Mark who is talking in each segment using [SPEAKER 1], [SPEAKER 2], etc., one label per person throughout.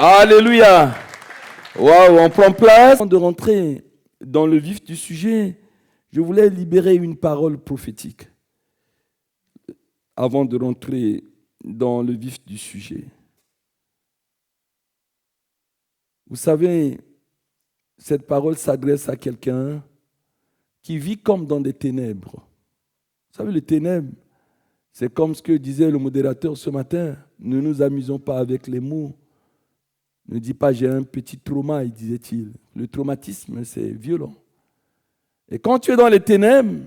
[SPEAKER 1] Alléluia. Waouh, on prend place. Avant de rentrer dans le vif du sujet, je voulais libérer une parole prophétique avant de rentrer dans le vif du sujet. Vous savez, cette parole s'adresse à quelqu'un qui vit comme dans des ténèbres. Vous savez, les ténèbres, c'est comme ce que disait le modérateur ce matin. Ne nous amusons pas avec les mots. Ne dis pas j'ai un petit trauma, disait-il. Le traumatisme, c'est violent. Et quand tu es dans les ténèbres,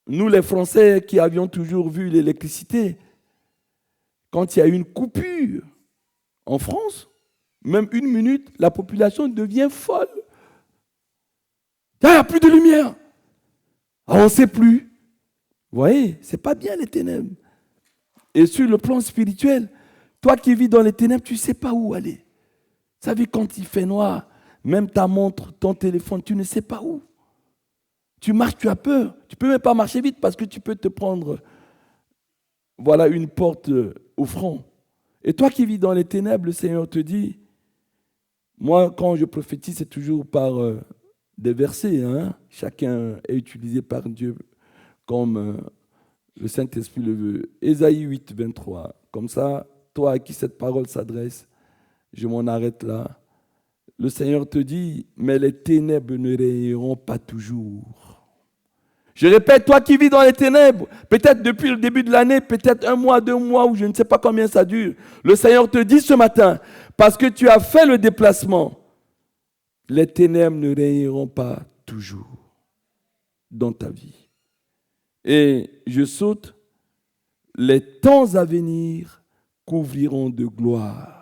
[SPEAKER 1] nous les Français qui avions toujours vu l'électricité, quand il y a une coupure en France, même une minute, la population devient folle. Il n'y a plus de lumière. On ne sait plus. Vous voyez, ce n'est pas bien les ténèbres. Et sur le plan spirituel, toi qui vis dans les ténèbres, tu ne sais pas où aller. Vous savez, quand il fait noir, même ta montre, ton téléphone, tu ne sais pas où. Tu marches, tu as peur. Tu ne peux même pas marcher vite parce que tu peux te prendre une porte au front. Et toi qui vis dans les ténèbres, le Seigneur te dit, moi quand je prophétise, c'est toujours par des versets. Chacun est utilisé par Dieu comme le Saint-Esprit le veut. Ésaïe 8, 23. Comme ça, toi à qui cette parole s'adresse, je m'en arrête là. Le Seigneur te dit, mais les ténèbres ne rayeront pas toujours. Je répète, toi qui vis dans les ténèbres, peut-être depuis le début de l'année, peut-être 1 mois, 2 mois, ou je ne sais pas combien ça dure. Le Seigneur te dit ce matin, parce que tu as fait le déplacement, les ténèbres ne rayeront pas toujours dans ta vie. Et je saute, les temps à venir couvriront de gloire.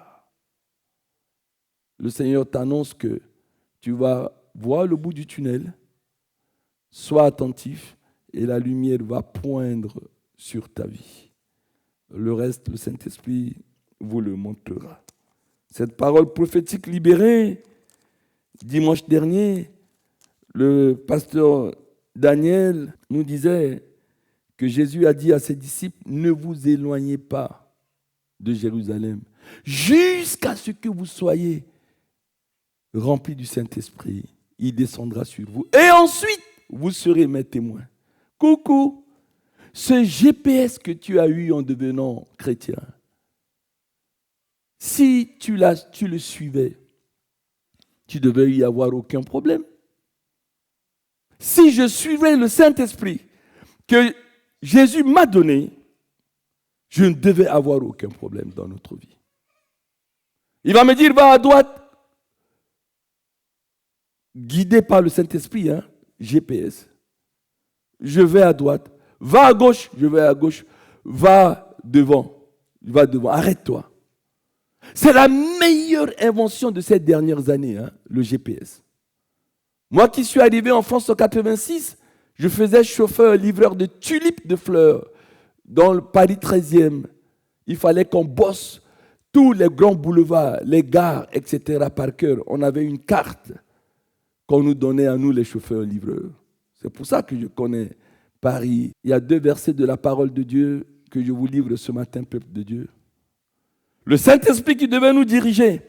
[SPEAKER 1] Le Seigneur t'annonce que tu vas voir le bout du tunnel, sois attentif et la lumière va poindre sur ta vie. Le reste, le Saint-Esprit vous le montrera. Cette parole prophétique libérée, dimanche dernier, le pasteur Daniel nous disait que Jésus a dit à ses disciples, ne vous éloignez pas de Jérusalem jusqu'à ce que vous soyez remplis du Saint-Esprit. Il descendra sur vous. Et ensuite, vous serez mes témoins. Coucou, ce GPS que tu as eu en devenant chrétien, si tu le suivais, tu ne devais y avoir aucun problème. Si je suivais le Saint-Esprit que Jésus m'a donné, je ne devais avoir aucun problème dans notre vie. Il va me dire, va à droite, guidé par le Saint-Esprit, GPS. Je vais à droite. Va à gauche, je vais à gauche. Va devant, arrête-toi. C'est la meilleure invention de ces dernières années, le GPS. Moi qui suis arrivé en France en 86, je faisais chauffeur-livreur de tulipes de fleurs dans le Paris 13e. Il fallait qu'on bosse tous les grands boulevards, les gares, etc. par cœur. On avait une carte qu'on nous donnait à nous les chauffeurs-livreurs. C'est pour ça que je connais Paris. Il y a 2 versets de la parole de Dieu que je vous livre ce matin, peuple de Dieu. Le Saint-Esprit qui devait nous diriger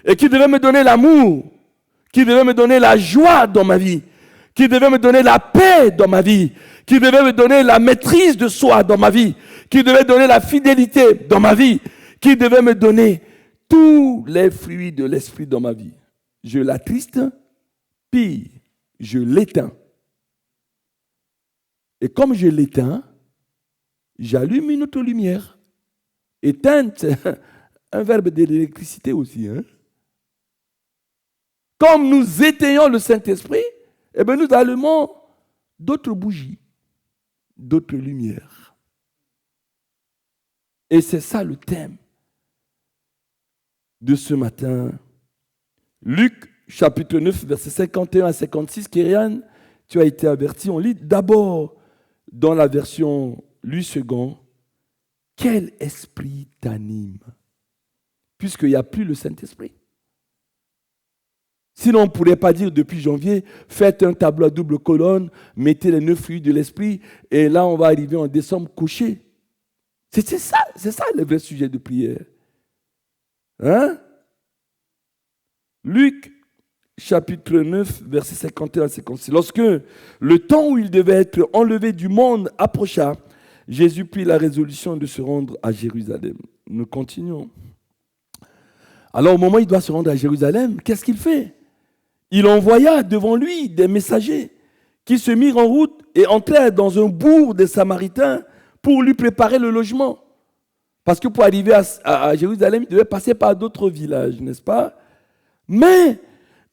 [SPEAKER 1] et qui devait me donner l'amour, qui devait me donner la joie dans ma vie, qui devait me donner la paix dans ma vie, qui devait me donner la maîtrise de soi dans ma vie, qui devait donner la fidélité dans ma vie, qui devait me donner tous les fruits de l'esprit dans ma vie. Je l'attriste, pire, je l'éteins. Et comme je l'éteins, j'allume une autre lumière. Éteindre, c'est un verbe de l'électricité aussi. Comme nous éteignons le Saint-Esprit, nous allumons d'autres bougies, d'autres lumières. Et c'est ça le thème de ce matin. Luc chapitre 9, versets 51 à 56, Kyrian, tu as été averti. On lit d'abord dans la version Louis II, quel esprit t'anime? Puisqu'il n'y a plus le Saint-Esprit. Sinon, on ne pourrait pas dire depuis janvier, faites un tableau à double colonne, mettez les 9 fruits de l'esprit, et là, on va arriver en décembre couché. C'est ça le vrai sujet de prière. Luc, chapitre 9, versets 51 à 56. Lorsque le temps où il devait être enlevé du monde approcha, Jésus prit la résolution de se rendre à Jérusalem. Nous continuons. Alors au moment où il doit se rendre à Jérusalem, qu'est-ce qu'il fait? Il envoya devant lui des messagers qui se mirent en route et entrèrent dans un bourg des Samaritains pour lui préparer le logement. Parce que pour arriver à Jérusalem, il devait passer par d'autres villages, n'est-ce pas? Mais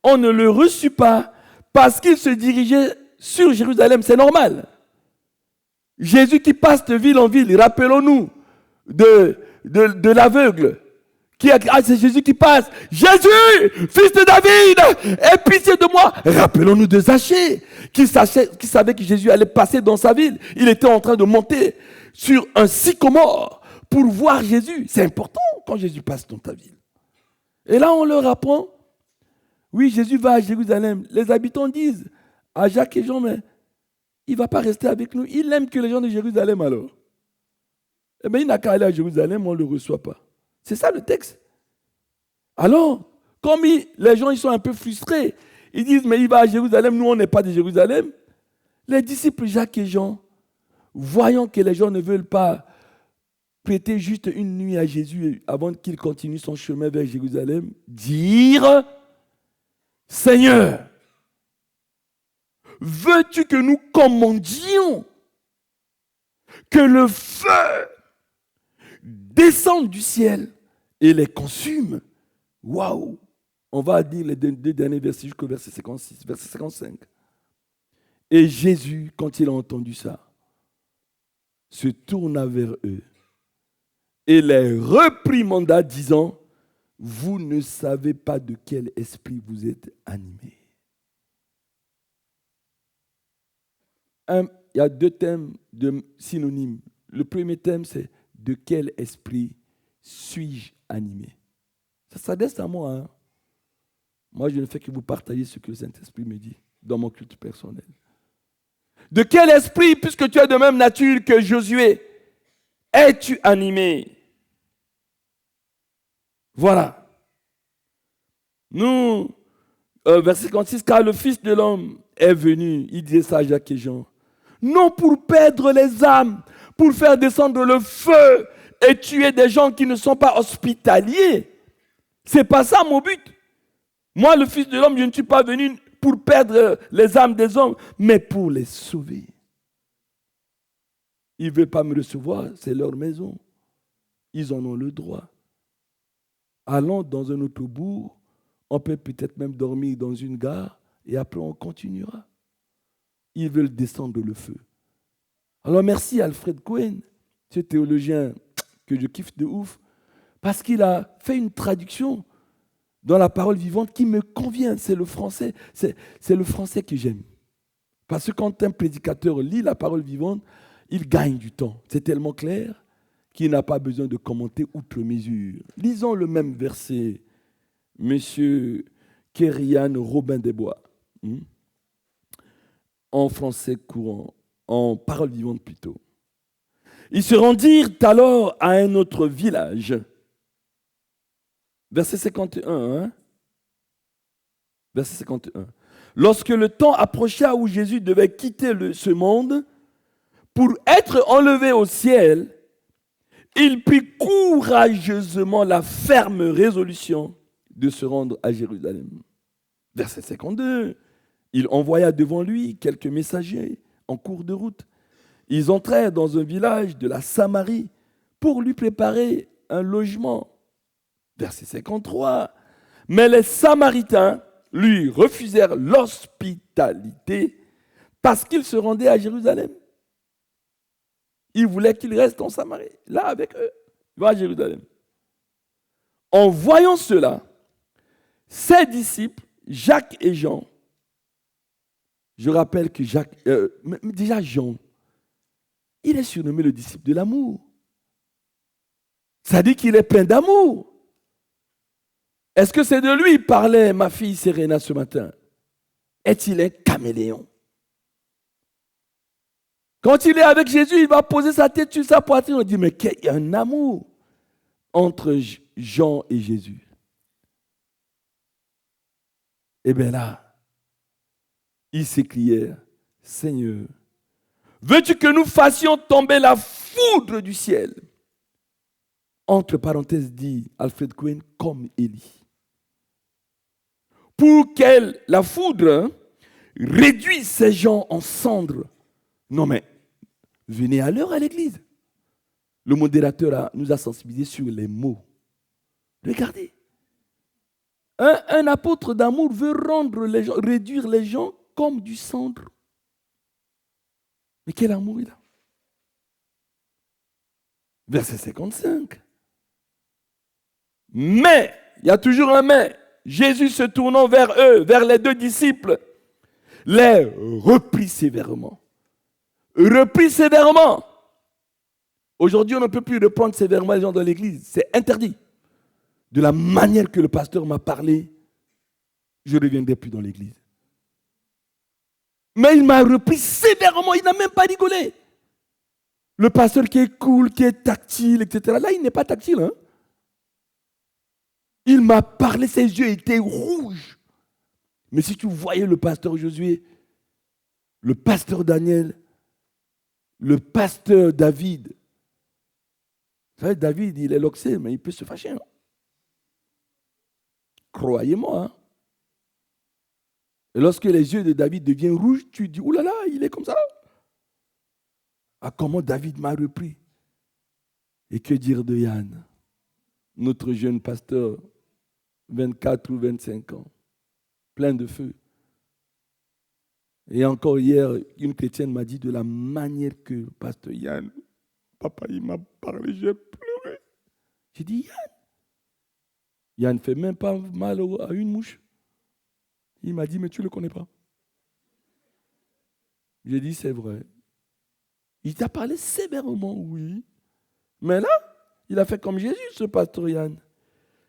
[SPEAKER 1] on ne le reçut pas parce qu'il se dirigeait sur Jérusalem. C'est normal. Jésus qui passe de ville en ville, rappelons-nous de l'aveugle. C'est Jésus qui passe. Jésus, fils de David, aie pitié de moi. Rappelons-nous de Zachée, qui savait que Jésus allait passer dans sa ville. Il était en train de monter sur un sycomore pour voir Jésus. C'est important quand Jésus passe dans ta ville. Et là, on leur apprend, oui, Jésus va à Jérusalem. Les habitants disent à Jacques et Jean, mais il ne va pas rester avec nous. Il n'aime que les gens de Jérusalem alors. Eh bien, il n'a qu'à aller à Jérusalem, on ne le reçoit pas. C'est ça le texte. Alors, comme les gens ils sont un peu frustrés, ils disent, mais il va à Jérusalem, nous on n'est pas de Jérusalem. Les disciples Jacques et Jean, voyant que les gens ne veulent pas prêter juste une nuit à Jésus avant qu'il continue son chemin vers Jérusalem, dirent, Seigneur, veux-tu que nous commandions que le feu descende du ciel et les consume? Waouh! On va dire les deux derniers versets jusqu'au verset 56, verset 55. Et Jésus, quand il a entendu ça, se tourna vers eux et les reprimanda, disant, vous ne savez pas de quel esprit vous êtes animés. Il y a deux thèmes synonymes. Le premier thème, c'est de quel esprit suis-je animé? Ça s'adresse à moi. Hein? Moi, je ne fais que vous partager ce que le Saint-Esprit me dit dans mon culte personnel. De quel esprit, puisque tu es de même nature que Josué, es-tu animé? Voilà. Nous, verset 56, car le Fils de l'homme est venu, il disait ça à Jacques et Jean, non pour perdre les âmes, pour faire descendre le feu et tuer des gens qui ne sont pas hospitaliers. C'est pas ça mon but. Moi, le Fils de l'homme, je ne suis pas venu pour perdre les âmes des hommes, mais pour les sauver. Ils ne veulent pas me recevoir, c'est leur maison. Ils en ont le droit. Allons dans un autre bourg, on peut peut-être même dormir dans une gare, et après on continuera. Ils veulent descendre le feu. Alors merci Alfred Cohen, ce théologien que je kiffe de ouf, parce qu'il a fait une traduction dans la parole vivante qui me convient. C'est le français, c'est le français que j'aime. Parce que quand un prédicateur lit la parole vivante, il gagne du temps. C'est tellement clair qu'il n'a pas besoin de commenter outre mesure. Lisons le même verset, Monsieur Kérian Robin des Bois, en français courant, en parole vivante plutôt. Ils se rendirent alors à un autre village. Verset 51. Hein? Verset 51. Lorsque le temps approcha où Jésus devait quitter ce monde pour être enlevé au ciel, il prit courageusement la ferme résolution de se rendre à Jérusalem. Verset 52. Il envoya devant lui quelques messagers en cours de route. Ils entrèrent dans un village de la Samarie pour lui préparer un logement. Verset 53. Mais les Samaritains lui refusèrent l'hospitalité parce qu'il se rendait à Jérusalem. Ils voulaient qu'il reste en Samarie, là avec eux. Il va à Jérusalem. En voyant cela, ses disciples, Jacques et Jean, je rappelle que déjà Jean, il est surnommé le disciple de l'amour. Ça dit qu'il est plein d'amour. Est-ce que c'est de lui parlait ma fille Serena ce matin? Est-il un caméléon? Quand il est avec Jésus, il va poser sa tête sur sa poitrine. On dit, mais il y a un amour entre Jean et Jésus. Et bien là, ils s'écrièrent, Seigneur, veux-tu que nous fassions tomber la foudre du ciel? Entre parenthèses, dit Alfred Cohen, comme Élie. Pour qu'elle, la foudre, réduise ces gens en cendres. Non mais, venez à l'heure à l'église. Le modérateur nous a sensibilisés sur les mots. Regardez. Un apôtre d'amour veut rendre les gens, réduire les gens comme du cendre. Mais quel amour il a? Verset 55. Mais, il y a toujours un mais. Jésus se tournant vers eux, vers les deux disciples, les reprit sévèrement. Reprit sévèrement. Aujourd'hui, on ne peut plus reprendre sévèrement les gens dans l'église. C'est interdit. De la manière que le pasteur m'a parlé, je ne reviendrai plus dans l'église. Mais il m'a repris sévèrement. Il n'a même pas rigolé. Le pasteur qui est cool, qui est tactile, etc. Là, il n'est pas tactile. Hein? Il m'a parlé, ses yeux étaient rouges. Mais si tu voyais le pasteur Josué, le pasteur Daniel, le pasteur David, vous savez, David, il est loxé, mais il peut se fâcher. Hein? Croyez-moi. Hein? Et lorsque les yeux de David deviennent rouges, tu dis, oulala, il est comme ça. Ah, comment David m'a repris. Et que dire de Yann, notre jeune pasteur, 24 ou 25 ans, plein de feu. Et encore hier, une chrétienne m'a dit de la manière que pasteur Yann, papa, il m'a parlé, j'ai pleuré. J'ai dit, Yann ne fait même pas mal à une mouche. Il m'a dit, mais tu ne le connais pas. J'ai dit, c'est vrai. Il t'a parlé sévèrement, oui. Mais là, il a fait comme Jésus, ce pasteur Yann.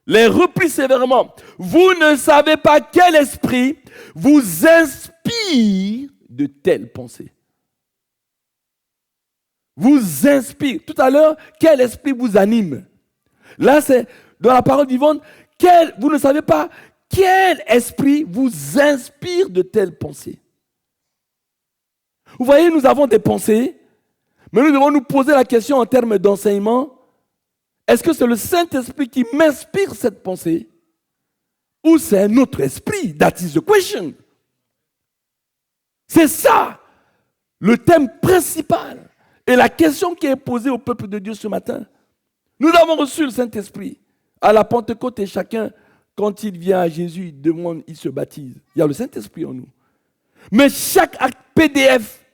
[SPEAKER 1] Les repris sévèrement. Vous ne savez pas quel esprit vous inspire de telles pensées. Vous inspire. Tout à l'heure, quel esprit vous anime? Là, c'est dans la parole divine, vous ne savez pas quel esprit vous inspire de telles pensées. Vous voyez, nous avons des pensées, mais nous devons nous poser la question en termes d'enseignement. Est-ce que c'est le Saint-Esprit qui m'inspire cette pensée? Ou c'est un autre esprit? That is the question. C'est ça, le thème principal. Et la question qui est posée au peuple de Dieu ce matin. Nous avons reçu le Saint-Esprit. À la Pentecôte, et chacun, quand il vient à Jésus, il demande, il se baptise. Il y a le Saint-Esprit en nous. Mais chaque acte PDF,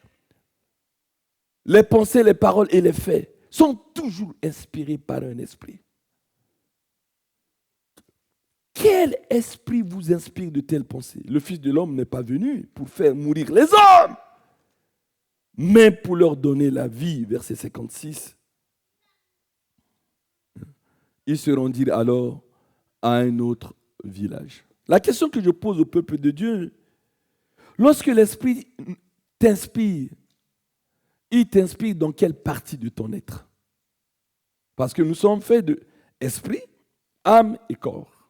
[SPEAKER 1] les pensées, les paroles et les faits sont toujours inspirés par un esprit. Quel esprit vous inspire de telles pensées? Le Fils de l'homme n'est pas venu pour faire mourir les hommes, mais pour leur donner la vie. Verset 56. Ils se rendirent alors à un autre village. La question que je pose au peuple de Dieu, lorsque l'Esprit t'inspire, il t'inspire dans quelle partie de ton être? Parce que nous sommes faits d'esprit, âme et corps.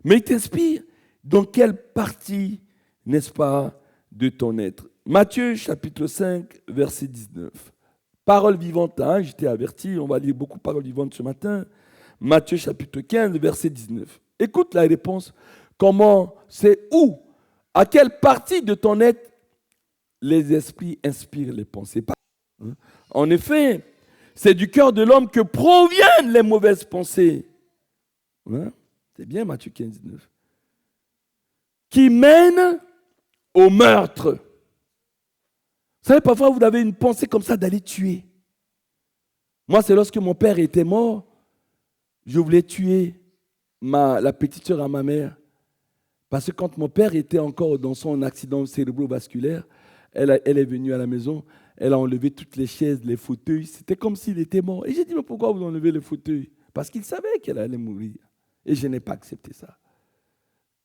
[SPEAKER 1] Mais il t'inspire dans quelle partie, n'est-ce pas, de ton être? Matthieu chapitre 5, verset 19. Parole vivante, hein, j'étais averti, on va lire beaucoup de paroles vivantes ce matin. Matthieu chapitre 15, verset 19. Écoute la réponse. Comment, c'est où? À quelle partie de ton être les esprits inspirent les pensées? En effet, c'est du cœur de l'homme que proviennent les mauvaises pensées. Hein? C'est bien Matthieu 15, 19. Qui mènent au meurtre. Vous savez, parfois vous avez une pensée comme ça d'aller tuer. Moi, c'est lorsque mon père était mort, je voulais tuer la petite sœur à ma mère. Parce que quand mon père était encore dans son accident cérébrovasculaire, elle est venue à la maison, elle a enlevé toutes les chaises, les fauteuils. C'était comme s'il était mort. Et j'ai dit, mais pourquoi vous enlevez les fauteuils? Parce qu'il savait qu'elle allait mourir. Et je n'ai pas accepté ça.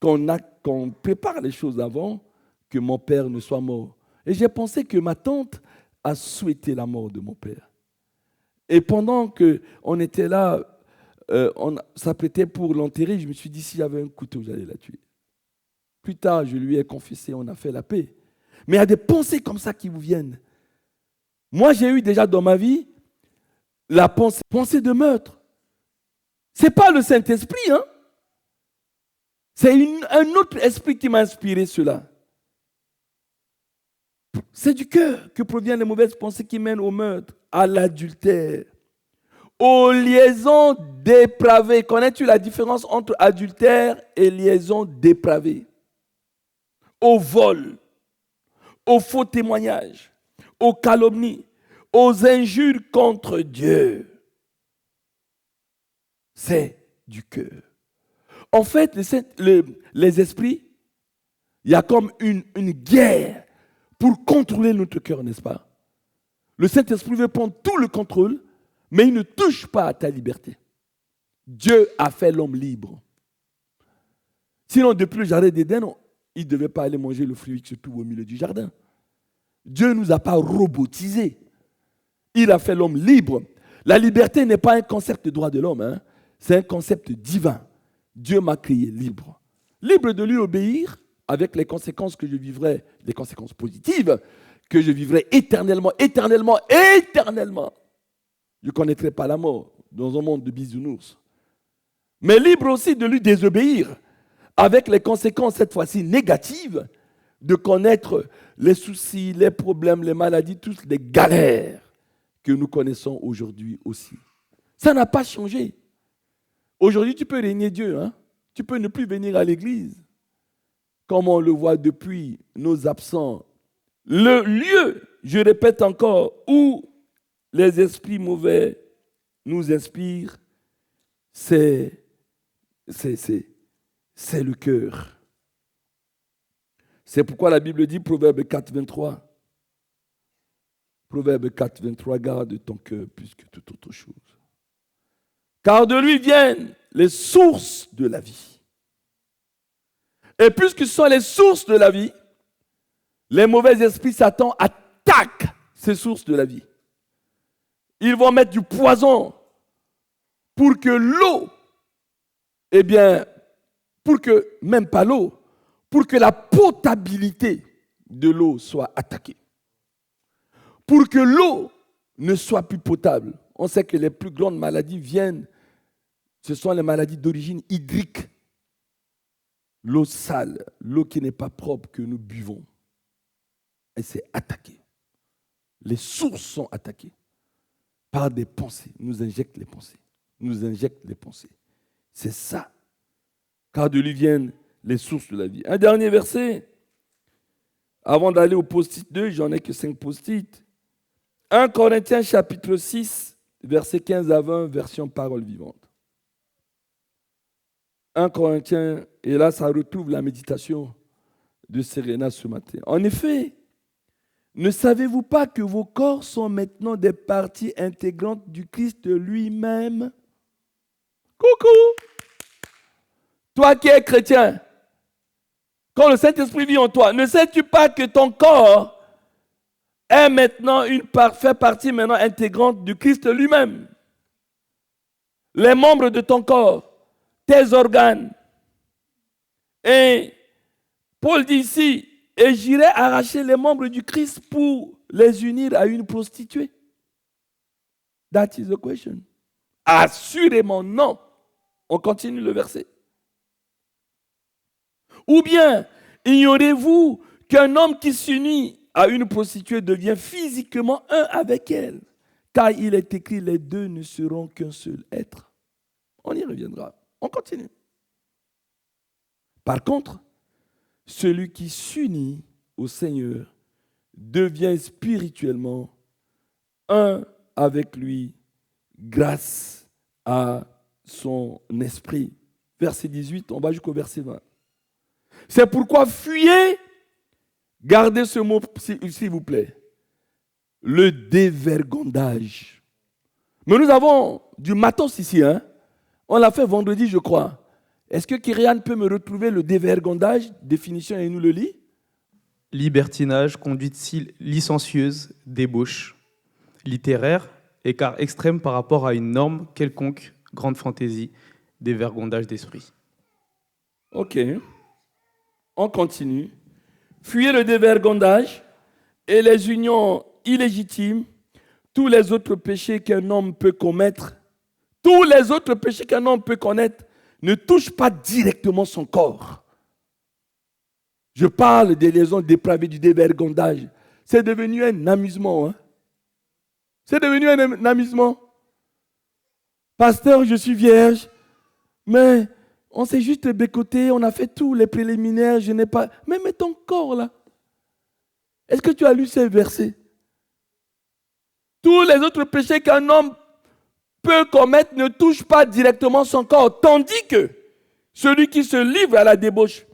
[SPEAKER 1] Qu'on prépare les choses avant que mon père ne soit mort. Et j'ai pensé que ma tante a souhaité la mort de mon père. Et pendant qu'on était là, on s'apprêtait pour l'enterrer, je me suis dit, s'il y avait un couteau, j'allais la tuer. Plus tard, je lui ai confessé, on a fait la paix. Mais il y a des pensées comme ça qui vous viennent. Moi, j'ai eu déjà dans ma vie la pensée de meurtre. Ce n'est pas le Saint-Esprit, hein? C'est un autre esprit qui m'a inspiré cela. C'est du cœur que proviennent les mauvaises pensées qui mènent au meurtre, à l'adultère, aux liaisons dépravées. Connais-tu la différence entre adultère et liaison dépravée? Au vol, aux faux témoignages, aux calomnies, aux injures contre Dieu. C'est du cœur. En fait, les esprits, il y a comme une guerre pour contrôler notre cœur, n'est-ce pas? Le Saint-Esprit veut prendre tout le contrôle, mais il ne touche pas à ta liberté. Dieu a fait l'homme libre. Sinon, depuis le jardin d'Éden, il ne devait pas aller manger le fruit qui se trouve au milieu du jardin. Dieu ne nous a pas robotisés. Il a fait l'homme libre. La liberté n'est pas un concept de droit de l'homme, hein. C'est un concept divin. Dieu m'a créé libre. Libre de lui obéir avec les conséquences que je vivrai, les conséquences positives, que je vivrai éternellement, éternellement, éternellement. Je ne connaîtrai pas la mort dans un monde de bisounours. Mais libre aussi de lui désobéir, avec les conséquences cette fois-ci négatives, de connaître les soucis, les problèmes, les maladies, toutes les galères que nous connaissons aujourd'hui aussi. Ça n'a pas changé. Aujourd'hui, tu peux régner Dieu, hein? Tu peux ne plus venir à l'église, comme on le voit depuis nos absents. Le lieu, je répète encore, où les esprits mauvais nous inspirent, c'est le cœur. C'est pourquoi la Bible dit, Proverbe 4, 23, Proverbe 4, 23, garde ton cœur plus que toute autre chose. Car de lui viennent les sources de la vie. Et puisque ce sont les sources de la vie, les mauvais esprits, Satan, attaquent ces sources de la vie. Ils vont mettre du poison pour que l'eau, eh bien, pour que, même pas l'eau, pour que la potabilité de l'eau soit attaquée. Pour que l'eau ne soit plus potable. On sait que les plus grandes maladies viennent, ce sont les maladies d'origine hydrique. L'eau sale, l'eau qui n'est pas propre que nous buvons. Elle s'est attaquée. Les sources sont attaquées par des pensées. Nous injectent les pensées. Nous injectent les pensées. C'est ça. Car de lui viennent les sources de la vie. Un dernier verset. Avant d'aller au post-it 2, j'en ai que 5 post-it. 1 Corinthiens chapitre 6, versets 15 à 20, version parole vivante. 1 Corinthiens, et là ça retrouve la méditation de Serena ce matin. En effet, ne savez-vous pas que vos corps sont maintenant des parties intégrantes du Christ lui-même? Coucou! Toi qui es chrétien, quand le Saint-Esprit vit en toi, ne sais-tu pas que ton corps est maintenant fait partie maintenant intégrante du Christ lui-même? Les membres de ton corps, tes organes. Et Paul dit ici, et j'irai arracher les membres du Christ pour les unir à une prostituée. That is the question. Assurément non. On continue le verset. Ou bien, ignorez-vous qu'un homme qui s'unit à une prostituée devient physiquement un avec elle, car il est écrit, les deux ne seront qu'un seul être. On y reviendra. On continue. Par contre, celui qui s'unit au Seigneur devient spirituellement un avec lui grâce à son esprit. Verset 18, on va jusqu'au verset 20. C'est pourquoi fuyez, gardez ce mot s'il vous plaît, le dévergondage. Mais nous avons du matos ici, hein? On l'a fait vendredi, je crois. Est-ce que Kyrian peut me retrouver le dévergondage, définition, et nous le lit?
[SPEAKER 2] Libertinage, conduite licencieuse, débauche, littéraire, écart extrême par rapport à une norme quelconque, grande fantaisie, dévergondage d'esprit.
[SPEAKER 1] Ok. On continue. Fuyez le dévergondage et les unions illégitimes, tous les autres péchés qu'un homme peut commettre, ne touchent pas directement son corps. Je parle des liaisons dépravées du dévergondage. C'est devenu un amusement. Hein? C'est devenu un amusement. Pasteur, je suis vierge, mais on s'est juste bécoté, on a fait tous les préliminaires, je n'ai pas... Mais ton corps là, est-ce que tu as lu ces versets? Tous les autres péchés qu'un homme peut commettre ne touchent pas directement son corps, tandis que celui qui se livre à la débauche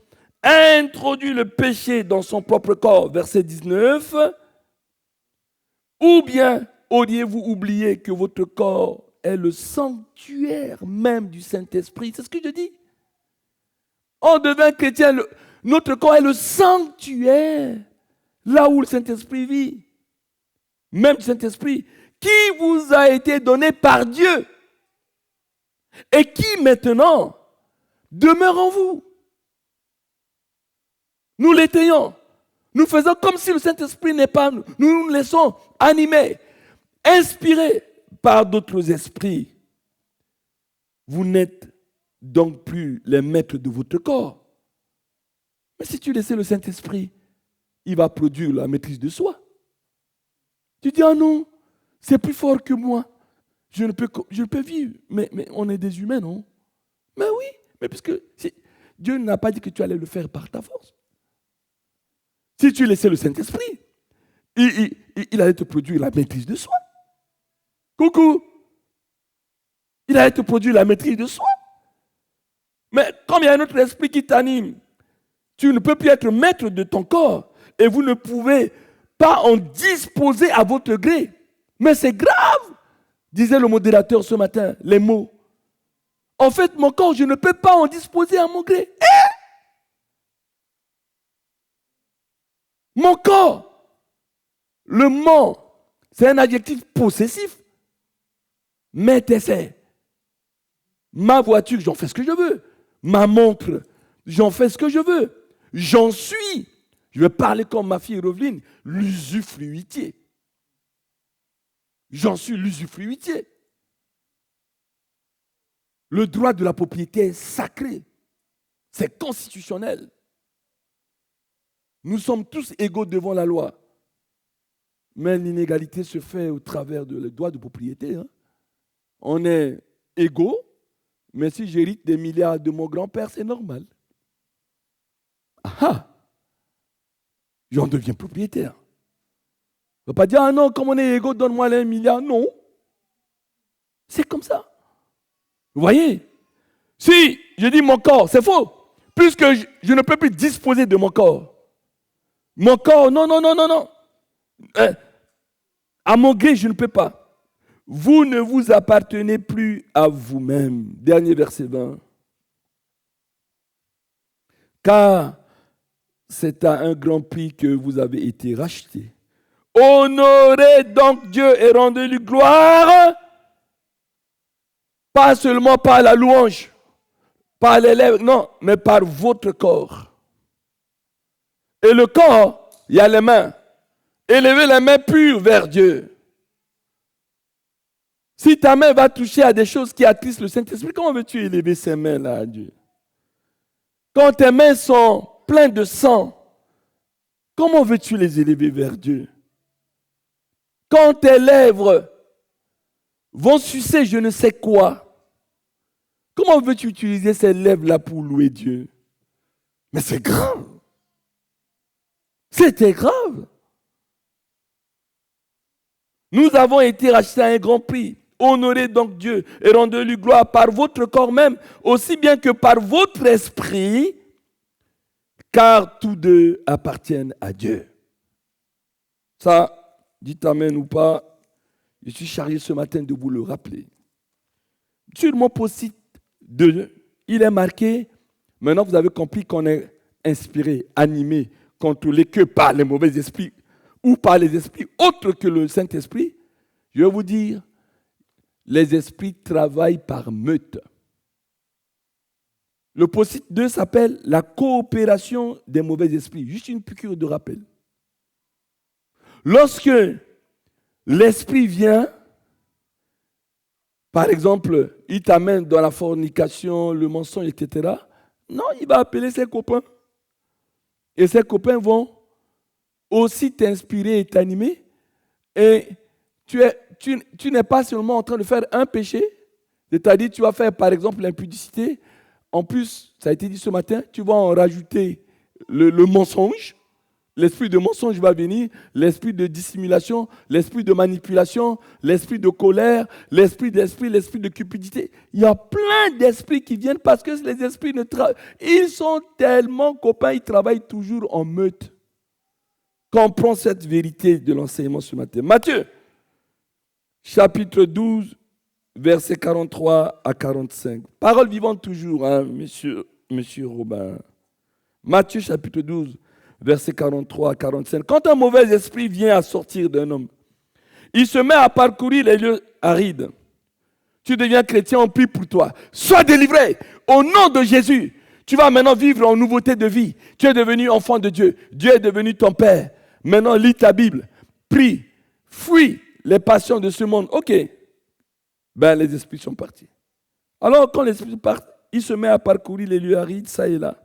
[SPEAKER 1] introduit le péché dans son propre corps. Verset 19. Ou bien auriez-vous oublié que votre corps est le sanctuaire même du Saint-Esprit? C'est ce que je dis. On devient chrétien, notre corps est le sanctuaire, là où le Saint-Esprit vit. Même le Saint-Esprit, qui vous a été donné par Dieu et qui maintenant demeure en vous. Nous l'étayons. Nous faisons comme si le Saint-Esprit n'est pas nous. Nous nous laissons animer, inspirés par d'autres esprits. Vous n'êtes donc plus les maîtres de votre corps. Mais si tu laisses le Saint-Esprit, il va produire la maîtrise de soi. Tu dis, ah non, c'est plus fort que moi. Je ne peux vivre. Mais on est des humains, non? Mais oui, mais puisque Dieu n'a pas dit que tu allais le faire par ta force. Si tu laissais le Saint-Esprit, il allait te produire la maîtrise de soi. Coucou! Il allait te produire la maîtrise de soi. Mais comme il y a un autre esprit qui t'anime, tu ne peux plus être maître de ton corps et vous ne pouvez pas en disposer à votre gré. Mais c'est grave, disait le modérateur ce matin, les mots. En fait, mon corps, je ne peux pas en disposer à mon gré. Mon corps, le mot, c'est un adjectif possessif. Mais t'essaies. Ma voiture, j'en fais ce que je veux. Ma montre, j'en fais ce que je veux. J'en suis, je vais parler comme ma fille Roveline, l'usufruitier. J'en suis l'usufruitier. Le droit de la propriété est sacré. C'est constitutionnel. Nous sommes tous égaux devant la loi. Mais l'inégalité se fait au travers du droit de propriété. Hein. On est égaux, mais si j'hérite des milliards de mon grand-père, c'est normal. Ah! J'en deviens propriétaire. On ne va pas dire, ah non, comme on est égaux, donne-moi les 1 milliard. Non. C'est comme ça. Vous voyez? Si je dis mon corps, c'est faux. Puisque je ne peux plus disposer de mon corps. Mon corps, non. À mon gré, je ne peux pas. Vous ne vous appartenez plus à vous-même. Dernier verset 20. Car c'est à un grand prix que vous avez été rachetés. Honorez donc Dieu et rendez-lui gloire, pas seulement par la louange, par les lèvres, non, mais par votre corps. Et le corps, il y a les mains. Élevez les mains pures vers Dieu. Si ta main va toucher à des choses qui attristent le Saint-Esprit, comment veux-tu élever ces mains-là à Dieu? Quand tes mains sont pleines de sang, comment veux-tu les élever vers Dieu? Quand tes lèvres vont sucer je ne sais quoi, comment veux-tu utiliser ces lèvres-là pour louer Dieu? Mais c'est grave. C'était grave. Nous avons été rachetés à un grand prix. Honorez donc Dieu et rendez-lui gloire par votre corps même, aussi bien que par votre esprit, car tous deux appartiennent à Dieu. Ça, dites amen ou pas, je suis chargé ce matin de vous le rappeler. Sur mon post-it, il est marqué, maintenant vous avez compris qu'on est inspiré, animé, contrôlé que par les mauvais esprits ou par les esprits autres que le Saint-Esprit. Je vais vous dire, les esprits travaillent par meute. Le post-it 2 s'appelle la coopération des mauvais esprits. Juste une piqûre de rappel. Lorsque l'esprit vient, par exemple, il t'amène dans la fornication, le mensonge, etc. Non, il va appeler ses copains. Et ses copains vont aussi t'inspirer et t'animer. Et tu n'es pas seulement en train de faire un péché, c'est-à-dire tu vas faire par exemple l'impudicité. En plus, ça a été dit ce matin, tu vas en rajouter le mensonge. L'esprit de mensonge va venir, l'esprit de dissimulation, l'esprit de manipulation, l'esprit de colère, l'esprit de cupidité. Il y a plein d'esprits qui viennent parce que les esprits ils sont tellement copains, ils travaillent toujours en meute. Comprends cette vérité de l'enseignement ce matin. Matthieu, chapitre 12, versets 43 à 45. Parole vivante toujours, hein, monsieur Robin. Matthieu, chapitre 12, versets 43 à 45. Quand un mauvais esprit vient à sortir d'un homme, il se met à parcourir les lieux arides. Tu deviens chrétien, on prie pour toi. Sois délivré au nom de Jésus. Tu vas maintenant vivre en nouveauté de vie. Tu es devenu enfant de Dieu. Dieu est devenu ton Père. Maintenant, lis ta Bible. Prie. Fuis les passions de ce monde. Ok. Ben, les esprits sont partis. Alors, quand l'esprit part, il se met à parcourir les lieux arides, ça et là,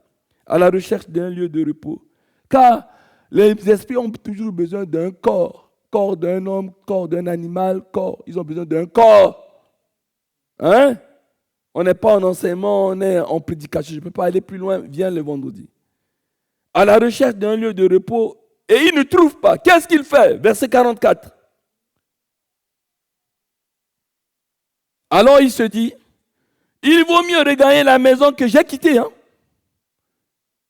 [SPEAKER 1] à la recherche d'un lieu de repos. Car les esprits ont toujours besoin d'un corps. Corps d'un homme, corps d'un animal, corps. Ils ont besoin d'un corps. Hein? On n'est pas en enseignement, on est en prédication. Je ne peux pas aller plus loin. Viens le vendredi. À la recherche d'un lieu de repos, et il ne trouve pas. Qu'est-ce qu'il fait? Verset 44. Alors il se dit, il vaut mieux regagner la maison que j'ai quittée. Hein?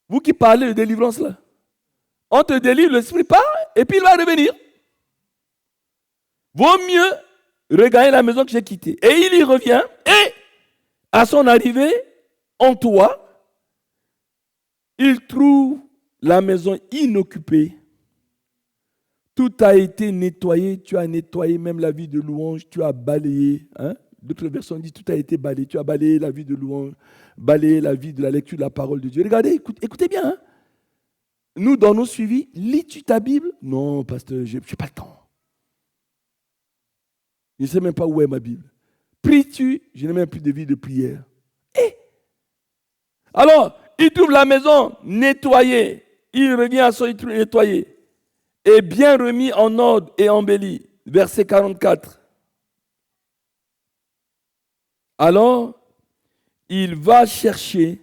[SPEAKER 1] Vous qui parlez de délivrance là. On te délivre, l'esprit part, et puis il va revenir. Vaut mieux regagner la maison que j'ai quittée. Et il y revient, et à son arrivée, en toi, il trouve la maison inoccupée. Tout a été nettoyé, tu as nettoyé même la vie de louange, tu as balayé. Hein? D'autres versions disent tout a été balayé, tu as balayé la vie de louange, balayé la vie de la lecture de la parole de Dieu. Regardez, écoutez bien. Hein? Nous, dans nos suivis, lis-tu ta Bible? Non, pasteur, je n'ai pas le temps. Je ne sais même pas où est ma Bible. Pries-tu? Je n'ai même plus de vie de prière. Alors, il trouve la maison nettoyée. Il revient à son truc nettoyé. Et bien remis en ordre et embelli. Verset 44. Alors, il va chercher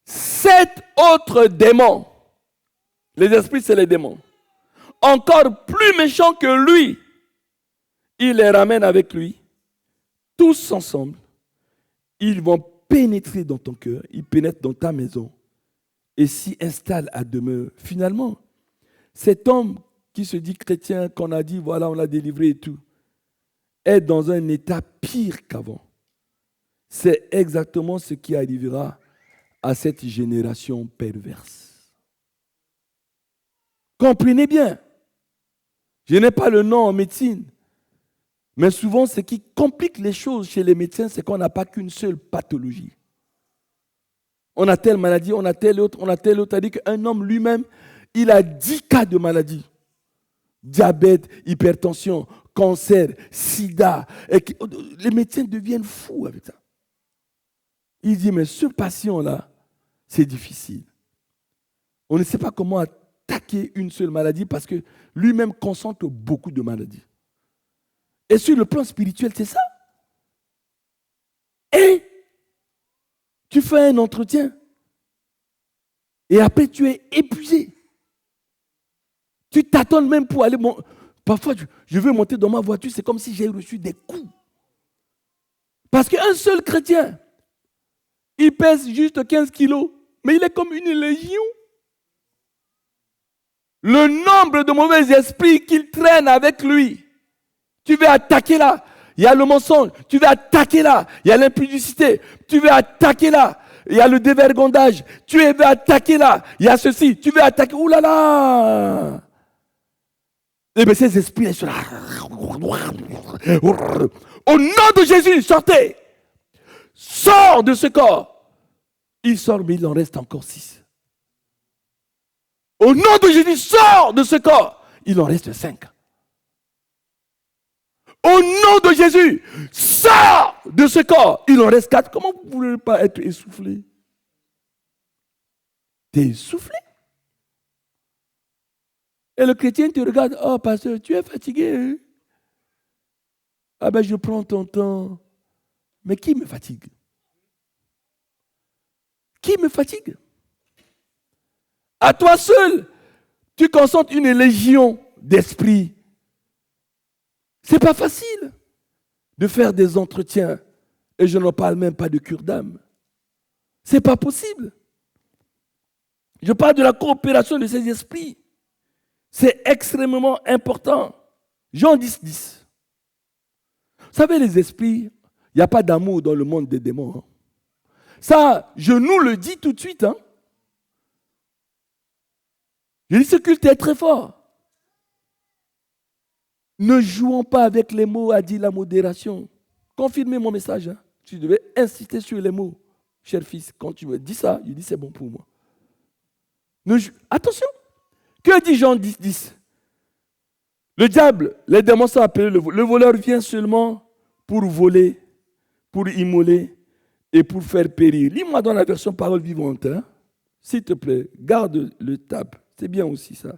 [SPEAKER 1] 7 autres démons. Les esprits, c'est les démons. Encore plus méchants que lui. Il les ramène avec lui. Tous ensemble. Ils vont pénétrer dans ton cœur. Ils pénètrent dans ta maison. Et s'y installent à demeure. Finalement, cet homme qui se dit chrétien, qu'on a dit, voilà, on l'a délivré et tout, est dans un état pire qu'avant. C'est exactement ce qui arrivera à cette génération perverse. Comprenez bien. Je n'ai pas le nom en médecine. Mais souvent, ce qui complique les choses chez les médecins, c'est qu'on n'a pas qu'une seule pathologie. On a telle maladie, on a telle autre, on a telle autre. C'est-à-dire qu'un homme lui-même, il a 10 cas de maladie. Diabète, hypertension, cancer, sida. Et les médecins deviennent fous avec ça. Il dit, mais ce patient-là, c'est difficile. On ne sait pas comment attaquer une seule maladie parce que lui-même concentre beaucoup de maladies. Et sur le plan spirituel, c'est ça. Et tu fais un entretien. Et après, tu es épuisé. Tu t'attends même pour aller... Parfois, je veux monter dans ma voiture, c'est comme si j'ai reçu des coups. Parce qu'un seul chrétien, il pèse juste 15 kilos, mais il est comme une légion. Le nombre de mauvais esprits qu'il traîne avec lui, tu veux attaquer là, il y a le mensonge, tu veux attaquer là, il y a l'impudicité, tu veux attaquer là, il y a le dévergondage, tu veux attaquer là, il y a ceci, tu veux attaquer, oulala. Et bien ces esprits, ils sont là. Au nom de Jésus, sortez. Sors de ce corps. Il sort, mais il en reste encore 6. Au nom de Jésus, sors de ce corps. Il en reste 5. Au nom de Jésus, sors de ce corps. Il en reste 4. Comment vous ne pouvez pas être essoufflé? Tu es essoufflé. Et le chrétien te regarde. Oh, pasteur, tu es fatigué. Hein? Ah ben, je prends ton temps. Mais qui me fatigue? Qui me fatigue? À toi seul, tu concentres une légion d'esprit. C'est pas facile de faire des entretiens. Et je n'en parle même pas de cure d'âme. C'est pas possible. Je parle de la coopération de ces esprits. C'est extrêmement important. Jean 10, 10. Vous savez, les esprits, il n'y a pas d'amour dans le monde des démons. Hein. Ça, je nous le dis tout de suite. Hein. Je dis, ce culte est très fort. Ne jouons pas avec les mots, a dit la modération. Confirmez mon message. Hein. Tu devais insister sur les mots. Cher fils, quand tu me dis ça, je dis c'est bon pour moi. Attention. Que dit Jean 10, 10? Le diable, les démons sont appelés le voleur vient seulement pour voler, pour immoler et pour faire périr. Lis-moi dans la version parole vivante. Hein? S'il te plaît, garde le tab. C'est bien aussi ça.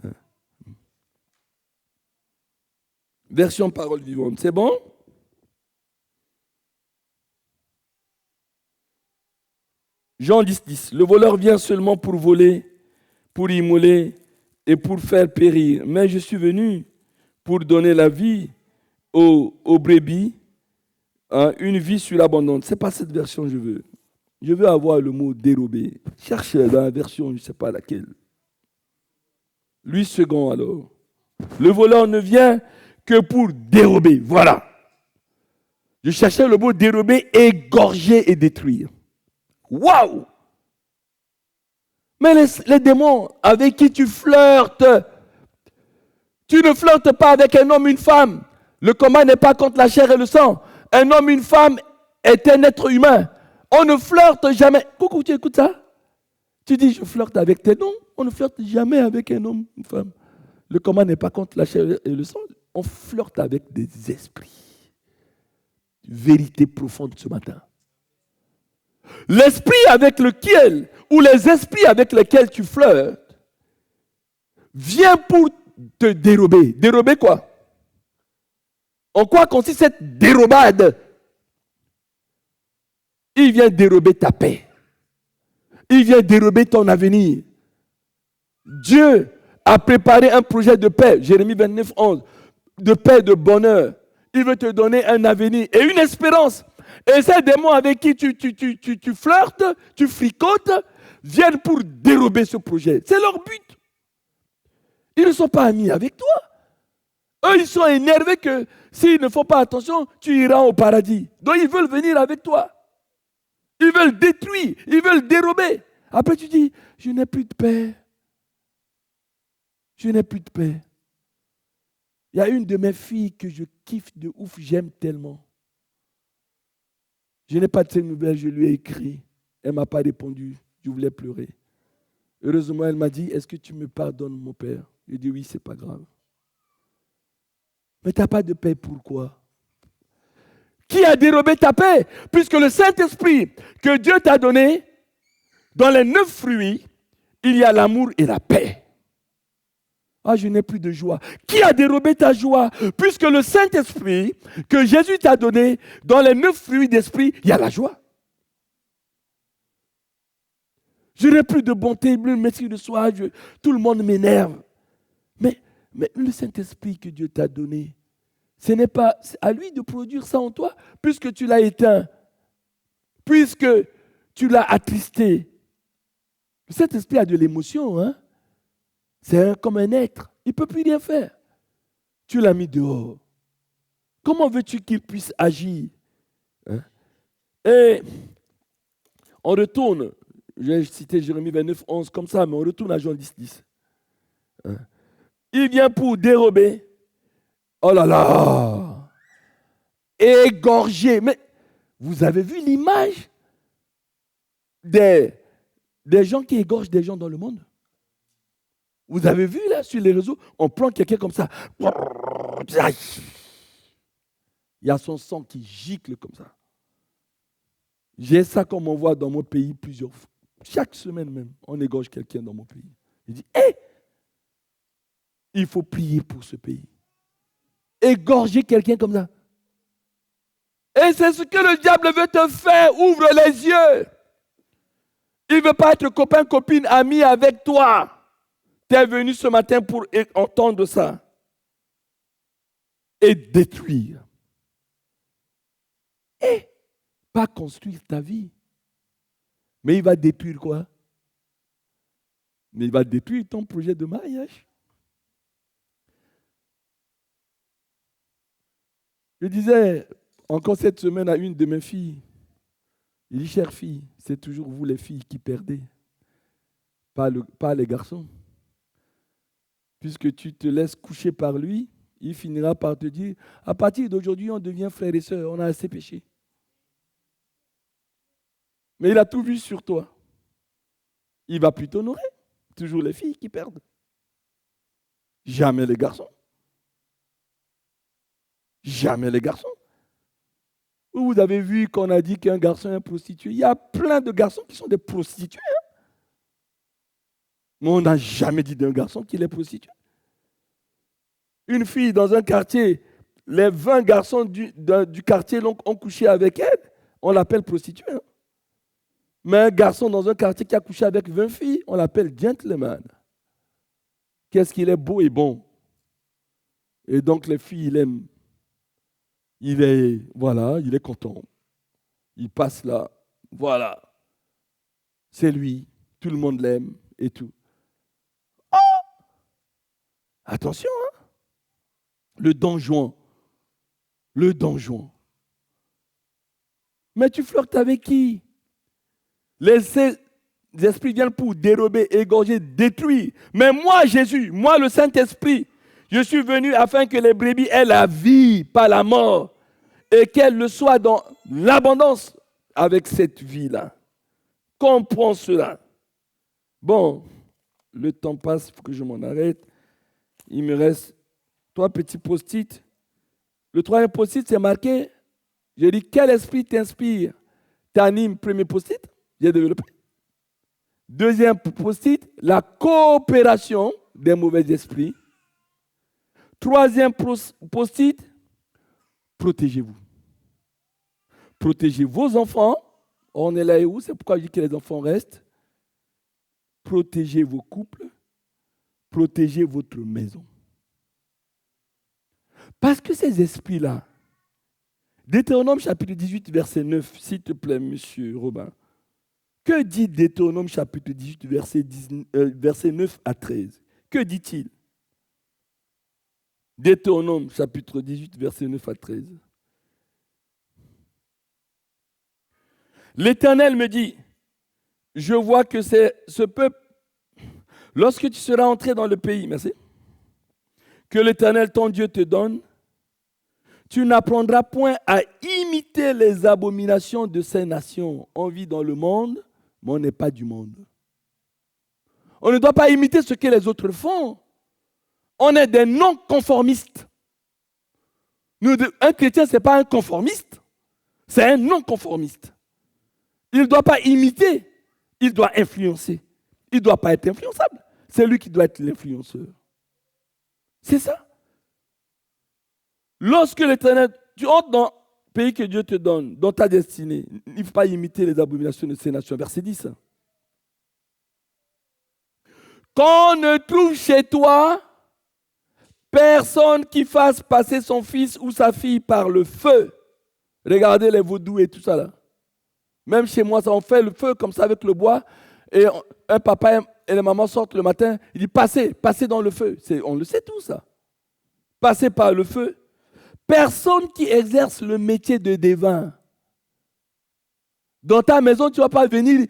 [SPEAKER 1] Hein? Version parole vivante, c'est bon? Jean 10, 10. Le voleur vient seulement pour voler, pour immoler et pour faire périr. Mais je suis venu pour donner la vie aux brebis, hein, une vie surabondante. Ce n'est pas cette version que je veux. Je veux avoir le mot dérober. Cherche dans la version, je ne sais pas laquelle. Lui second alors. Le voleur ne vient que pour dérober. Voilà. Je cherchais le mot dérober, égorger et détruire. Waouh! Mais les démons avec qui tu flirtes, tu ne flirtes pas avec un homme, une femme. Le combat n'est pas contre la chair et le sang. Un homme, une femme est un être humain. On ne flirte jamais. Coucou, tu écoutes ça? Tu dis, je flirte avec tes noms. On ne flirte jamais avec un homme, une femme. Le combat n'est pas contre la chair et le sang. On flirte avec des esprits. Vérité profonde ce matin. L'esprit avec lequel, ou les esprits avec lesquels tu flirtes, vient pour te dérober. Dérober quoi? En quoi consiste cette dérobade? Il vient dérober ta paix. Il vient dérober ton avenir. Dieu a préparé un projet de paix, Jérémie 29, 11, de paix, de bonheur. Il veut te donner un avenir et une espérance. Et ces démons avec qui tu flirtes, tu fricotes, viennent pour dérober ce projet. C'est leur but. Ils ne sont pas amis avec toi. Eux, ils sont énervés que s'ils ne font pas attention, tu iras au paradis. Donc, ils veulent venir avec toi. Ils veulent détruire, ils veulent dérober. Après, tu dis, je n'ai plus de paix. Je n'ai plus de paix. Il y a une de mes filles que je kiffe de ouf, j'aime tellement. Je n'ai pas de ses nouvelles, je lui ai écrit. Elle ne m'a pas répondu, je voulais pleurer. Heureusement, elle m'a dit, est-ce que tu me pardonnes, mon père? J'ai dit, oui, ce n'est pas grave. Mais tu n'as pas de paix, pourquoi? Qui a dérobé ta paix? Puisque le Saint-Esprit que Dieu t'a donné, dans les 9 fruits, il y a l'amour et la paix. Ah, je n'ai plus de joie. Qui a dérobé ta joie? Puisque le Saint-Esprit que Jésus t'a donné, dans les 9 fruits d'esprit, il y a la joie. Je n'ai plus de bonté, plus de maîtrise de soi, tout le monde m'énerve. Mais le Saint-Esprit que Dieu t'a donné, ce n'est pas à lui de produire ça en toi, puisque tu l'as éteint, puisque tu l'as attristé. Le Saint-Esprit a de l'émotion, hein? C'est comme un être. Il ne peut plus rien faire. Tu l'as mis dehors. Comment veux-tu qu'il puisse agir? Hein? Et on retourne. J'ai cité Jérémie 29, 11 comme ça, mais on retourne à Jean 10, 10. Hein? Il vient pour dérober. Oh là là! Égorger. Mais vous avez vu l'image des gens qui égorgent des gens dans le monde. Vous avez vu là sur les réseaux, on prend quelqu'un comme ça. Il y a son sang qui gicle comme ça. J'ai ça comme on voit dans mon pays plusieurs fois. Chaque semaine même, on égorge quelqu'un dans mon pays. Je dis, il faut prier pour ce pays. Égorger quelqu'un comme ça. Et c'est ce que le diable veut te faire. Ouvre les yeux. Il ne veut pas être copain, copine, ami avec toi. Tu es venu ce matin pour entendre ça. Et détruire. Et pas construire ta vie. Mais il va détruire quoi? Mais il va détruire ton projet de mariage. Je disais encore cette semaine à une de mes filles, il dit, chère fille, c'est toujours vous les filles qui perdez, pas les garçons. Puisque tu te laisses coucher par lui, il finira par te dire, à partir d'aujourd'hui, on devient frères et sœurs, on a assez péché. Mais il a tout vu sur toi. Il va plus t'honorer. Toujours les filles qui perdent. Jamais les garçons. Jamais les garçons. Vous avez vu qu'on a dit qu'un garçon est un prostitué. Il y a plein de garçons qui sont des prostituées. Mais on n'a jamais dit d'un garçon qu'il est prostitué. Une fille dans un quartier, les 20 garçons du quartier ont couché avec elle, on l'appelle prostituée. Mais un garçon dans un quartier qui a couché avec 20 filles, on l'appelle gentleman. Qu'est-ce qu'il est beau et bon. Et donc les filles, il aime. Il est content. Il passe là. Voilà. C'est lui. Tout le monde l'aime et tout. Oh! Attention, hein? Le donjon. Mais tu flirtes avec qui? Les esprits viennent pour dérober, égorger, détruire. Mais moi, Jésus, moi, le Saint-Esprit, je suis venu afin que les brebis aient la vie, pas la mort, et qu'elles le soient dans l'abondance avec cette vie-là. Comprends cela. Bon, le temps passe, il faut que je m'en arrête. Il me reste 3 petits post-it. Le 3e post-it, c'est marqué. Je dis, quel esprit t'inspire, t'anime, premier post-it, j'ai développé. 2e post-it, la coopération des mauvais esprits. 3e post-it, protégez-vous. Protégez vos enfants. On est là et où? C'est pourquoi je dis que les enfants restent. Protégez vos couples. Protégez votre maison. Parce que ces esprits-là, Deutéronome chapitre 18, verset 9, s'il te plaît, monsieur Robin. Que dit Deutéronome chapitre 18, verset 9 à 13? Que dit-il? Deutéronome chapitre 18, verset 9 à 13. L'Éternel me dit, je vois que c'est ce peuple, lorsque tu seras entré dans le pays, merci, que l'Éternel ton Dieu te donne, tu n'apprendras point à imiter les abominations de ces nations. On vit dans le monde, mais on n'est pas du monde. On ne doit pas imiter ce que les autres font. On est des non-conformistes. Un chrétien, ce n'est pas un conformiste, c'est un non-conformiste. Il ne doit pas imiter, il doit influencer. Il ne doit pas être influençable. C'est lui qui doit être l'influenceur. C'est ça. Lorsque l'Éternel, tu entres dans le pays que Dieu te donne, dans ta destinée, il ne faut pas imiter les abominations de ces nations. Verset 10. Qu'on ne trouve chez toi personne qui fasse passer son fils ou sa fille par le feu. Regardez les vaudous et tout ça là. Même chez moi, ça, on fait le feu comme ça avec le bois. Et un papa et la maman sortent le matin. Il dit, passez dans le feu. On le sait tout ça. Passez par le feu. Personne qui exerce le métier de devin. Dans ta maison, tu ne vas pas venir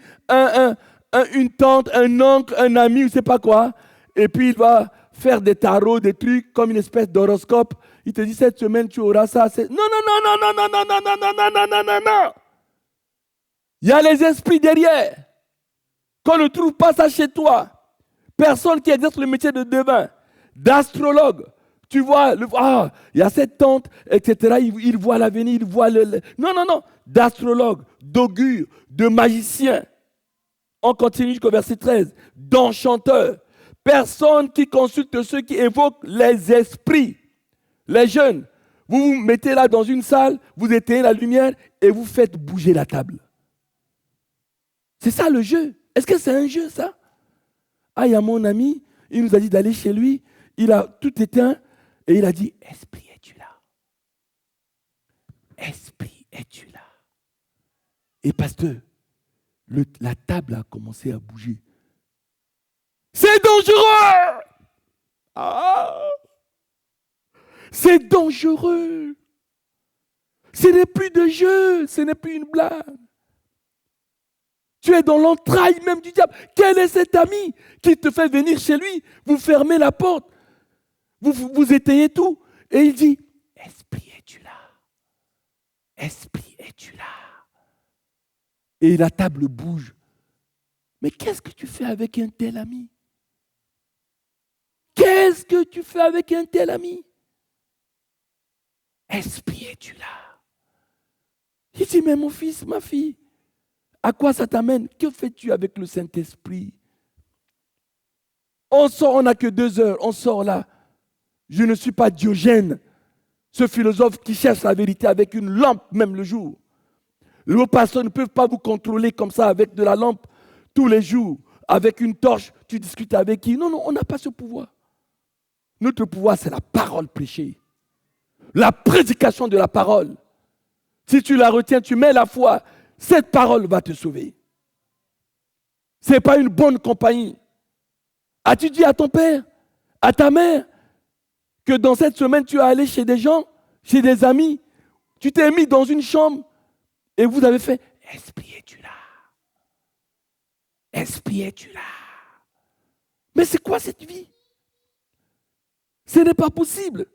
[SPEAKER 1] une tante, un oncle, un ami, je ne sais pas quoi. Et puis il va faire des tarots, des trucs comme une espèce d'horoscope. Il te dit, cette semaine, tu auras ça. Non. Il y a les esprits derrière. Qu'on ne trouve pas ça chez toi. Personne qui exerce le métier de devin, d'astrologue. Tu vois, il y a cette tante, etc. Il voit l'avenir, il voit le... Non. D'astrologue, d'augure, de magicien. On continue jusqu'au verset 13. D'enchanteur. Personne qui consulte ceux qui évoquent les esprits. Les jeunes, vous vous mettez là dans une salle, vous éteignez la lumière et vous faites bouger la table. C'est ça le jeu. Est-ce que c'est un jeu, ça? Il y a mon ami, il nous a dit d'aller chez lui, il a tout éteint et il a dit, esprit, es-tu là? Esprit, es-tu là? Et pasteur, la table a commencé à bouger. C'est dangereux! C'est dangereux! Ce n'est plus de jeu, ce n'est plus une blague. Tu es dans l'entraille même du diable. Quel est cet ami qui te fait venir chez lui? Vous fermez la porte, vous éteignez tout. Et il dit, esprit, es-tu là? Esprit, es-tu là? Et la table bouge. Mais qu'est-ce que tu fais avec un tel ami? Qu'est-ce que tu fais avec un tel ami? Esprit, es-tu là? Il dit, mais mon fils, ma fille, à quoi ça t'amène? Que fais-tu avec le Saint-Esprit? On sort, on n'a que 2 heures, on sort là. Je ne suis pas Diogène, ce philosophe qui cherche la vérité avec une lampe, même le jour. Vos pasteurs ne peuvent pas vous contrôler comme ça avec de la lampe tous les jours. Avec une torche, tu discutes avec qui? Non, on n'a pas ce pouvoir. Notre pouvoir, c'est la parole prêchée. La prédication de la parole. Si tu la retiens, tu mets la foi, cette parole va te sauver. Ce n'est pas une bonne compagnie. As-tu dit à ton père, à ta mère, que dans cette semaine, tu es allé chez des gens, chez des amis, tu t'es mis dans une chambre et vous avez fait, esprit, es-tu là? Esprit, es-tu là? Mais c'est quoi cette vie? Ce n'est pas possible.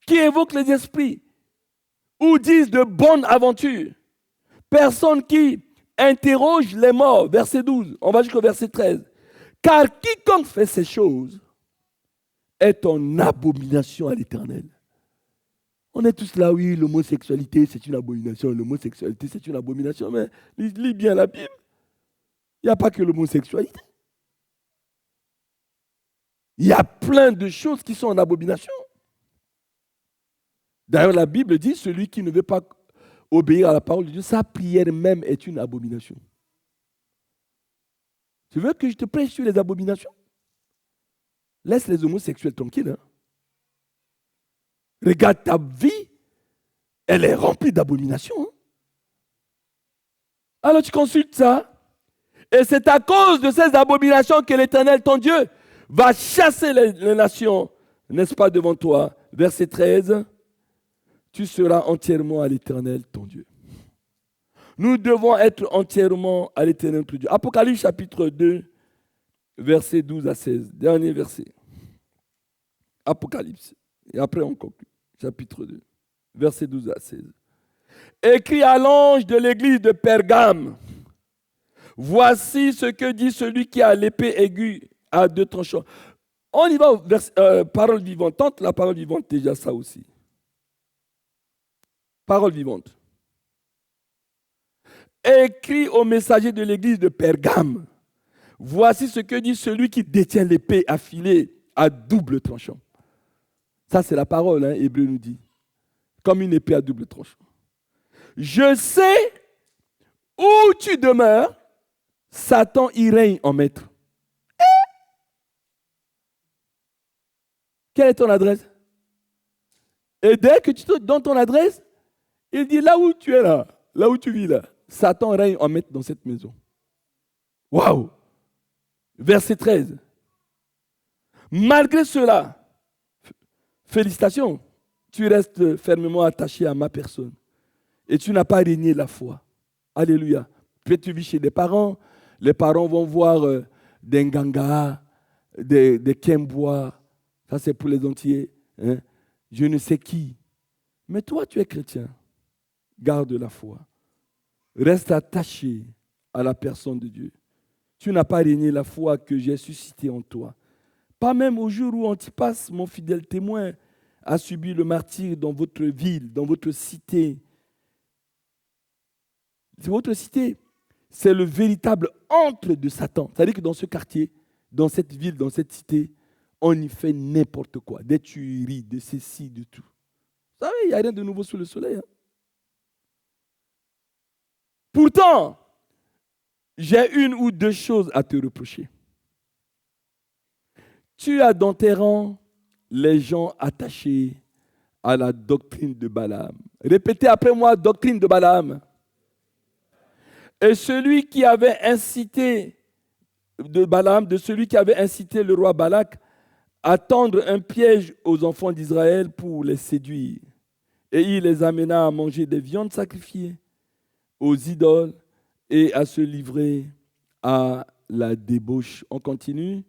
[SPEAKER 1] Qui évoque les esprits ou disent de bonnes aventures. Personne qui interroge les morts. Verset 12, on va jusqu'au verset 13. Car quiconque fait ces choses est en abomination à l'Éternel. On est tous là, oui, l'homosexualité, c'est une abomination. L'homosexualité, c'est une abomination. Mais lis bien la Bible. Il n'y a pas que l'homosexualité. Il y a plein de choses qui sont en abomination. D'ailleurs, la Bible dit, celui qui ne veut pas obéir à la parole de Dieu, sa prière même est une abomination. Tu veux que je te prêche sur les abominations? Laisse les homosexuels tranquilles. Hein? Regarde ta vie, elle est remplie d'abominations. Hein? Alors tu consultes ça, et c'est à cause de ces abominations que l'Éternel, ton Dieu, va chasser les nations, n'est-ce pas, devant toi. Verset 13. Tu seras entièrement à l'Éternel, ton Dieu. Nous devons être entièrement à l'Éternel, ton Dieu. Apocalypse chapitre 2, verset 12 à 16. Dernier verset. Apocalypse. Et après on conclut. Chapitre 2, verset 12 à 16. Écrit à l'ange de l'église de Pergame. Voici ce que dit celui qui a l'épée aiguë à 2 tranchants. On y va, parole vivante. Tente la parole vivante, déjà ça aussi. Parole vivante. Écrit au messager de l'église de Pergame. Voici ce que dit celui qui détient l'épée affilée à double tranchant. Ça, c'est la parole, hein, Hébreu nous dit. Comme une épée à double tranchant. Je sais où tu demeures, Satan y règne en maître. Quelle est ton adresse? Et dès que tu te donnes ton adresse, il dit là où tu es là où tu vis là, Satan règne en maître dans cette maison. Waouh! Verset 13. Malgré cela, félicitations, tu restes fermement attaché à ma personne et tu n'as pas régné la foi. Alléluia. Peut-être tu vis chez des parents, les parents vont voir des Nganga, des Kembois, ça c'est pour les entiers, hein? Je ne sais qui. Mais toi, tu es chrétien. Garde la foi. Reste attaché à la personne de Dieu. tu n'as pas régné la foi que j'ai suscitée en toi. Pas même au jour où Antipas, mon fidèle témoin, a subi le martyre dans votre ville, dans votre cité. C'est votre cité. C'est le véritable antre de Satan. C'est-à-dire que dans ce quartier, dans cette ville, dans cette cité, on y fait n'importe quoi. Des tueries, de ceci, de tout. Vous savez, il n'y a rien de nouveau sous le soleil. Hein? Pourtant, j'ai une ou deux choses à te reprocher. Tu as dans tes rangs les gens attachés à la doctrine de Balaam. Répétez après moi, doctrine de Balaam. Et celui qui avait incité celui qui avait incité le roi Balak à tendre un piège aux enfants d'Israël pour les séduire. Et il les amena à manger des viandes sacrifiées aux idoles et à se livrer à la débauche. On continue.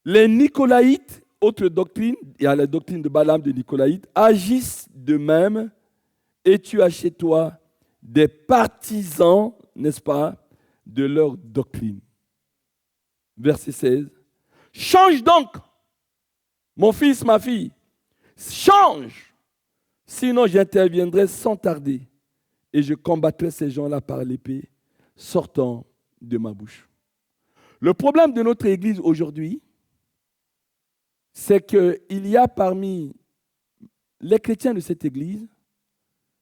[SPEAKER 1] Les Nicolaïtes, autre doctrine, il y a la doctrine de Balaam de Nicolaïte, agissent de même et tu as chez toi des partisans, n'est-ce pas, de leur doctrine. Verset 16. Change donc, mon fils, ma fille, change, sinon j'interviendrai sans tarder et je combattrai ces gens-là par l'épée sortant de ma bouche. Le problème de notre Église aujourd'hui, c'est qu'il y a parmi les chrétiens de cette Église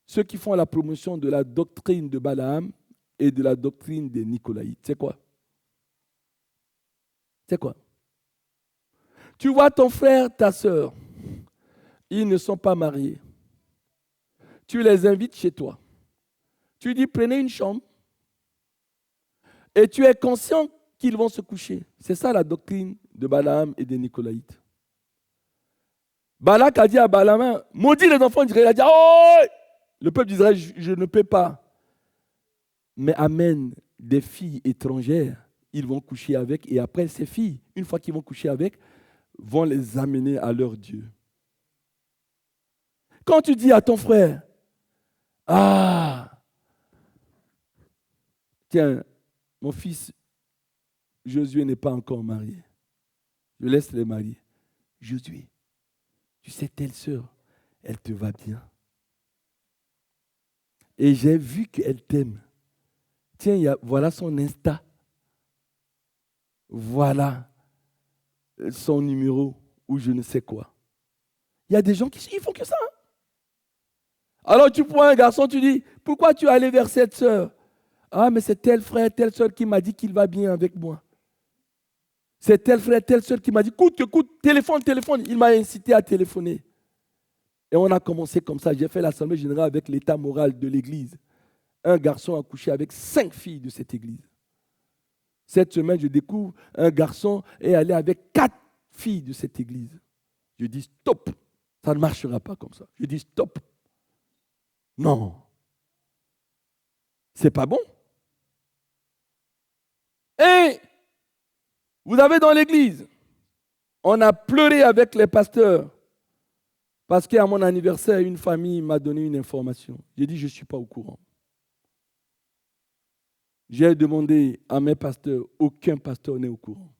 [SPEAKER 1] ceux qui font la promotion de la doctrine de Balaam et de la doctrine des Nicolaïtes. C'est quoi? C'est quoi? Tu vois ton frère, ta sœur, ils ne sont pas mariés. Tu les invites chez toi. Tu dis, prenez une chambre. Et tu es conscient qu'ils vont se coucher. C'est ça la doctrine de Balaam et des Nicolaïtes. Balak a dit à Balaam, maudit les enfants d'Israël. Il a dit, oh, le peuple d'Israël, je ne peux pas. Mais amène des filles étrangères, ils vont coucher avec, et après ces filles, une fois qu'ils vont coucher avec, vont les amener à leur Dieu. Quand tu dis à ton frère, tiens, mon fils Josué n'est pas encore marié, je laisse les marier. Josué, tu sais, telle sœur, elle te va bien. Et j'ai vu qu'elle t'aime. Tiens, voilà son Insta. Voilà son numéro ou je ne sais quoi. Il y a des gens qui font que ça. Hein? Alors tu prends un garçon, tu dis, pourquoi tu es allé vers cette sœur? Ah, mais c'est tel frère, telle sœur qui m'a dit qu'il va bien avec moi. C'est tel frère, telle sœur qui m'a dit, écoute, téléphone. Il m'a incité à téléphoner. Et on a commencé comme ça. J'ai fait l'assemblée générale avec l'état moral de l'église. Un garçon a couché avec 5 filles de cette église. Cette semaine, je découvre un garçon est allé avec 4 filles de cette église. Je dis stop. Ça ne marchera pas comme ça. Je dis stop. Non. C'est pas bon. Et vous avez dans l'église, on a pleuré avec les pasteurs parce qu'à mon anniversaire, une famille m'a donné une information. J'ai dit, je ne suis pas au courant. J'ai demandé à mes pasteurs, aucun pasteur n'est au courant.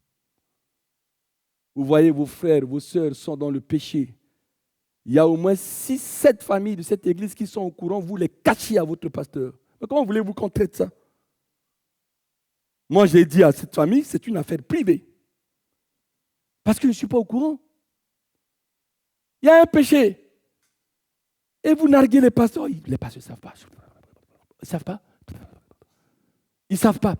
[SPEAKER 1] Vous voyez, vos frères, vos sœurs sont dans le péché. Il y a au moins 6-7 familles de cette église qui sont au courant, vous les cachez à votre pasteur. Mais comment voulez-vous qu'on traite ça? Moi, j'ai dit à cette famille, c'est une affaire privée. Parce que je ne suis pas au courant. Il y a un péché. Et vous narguez les pasteurs. Les pasteurs ne savent pas. Ils ne savent pas. Ils ne savent pas.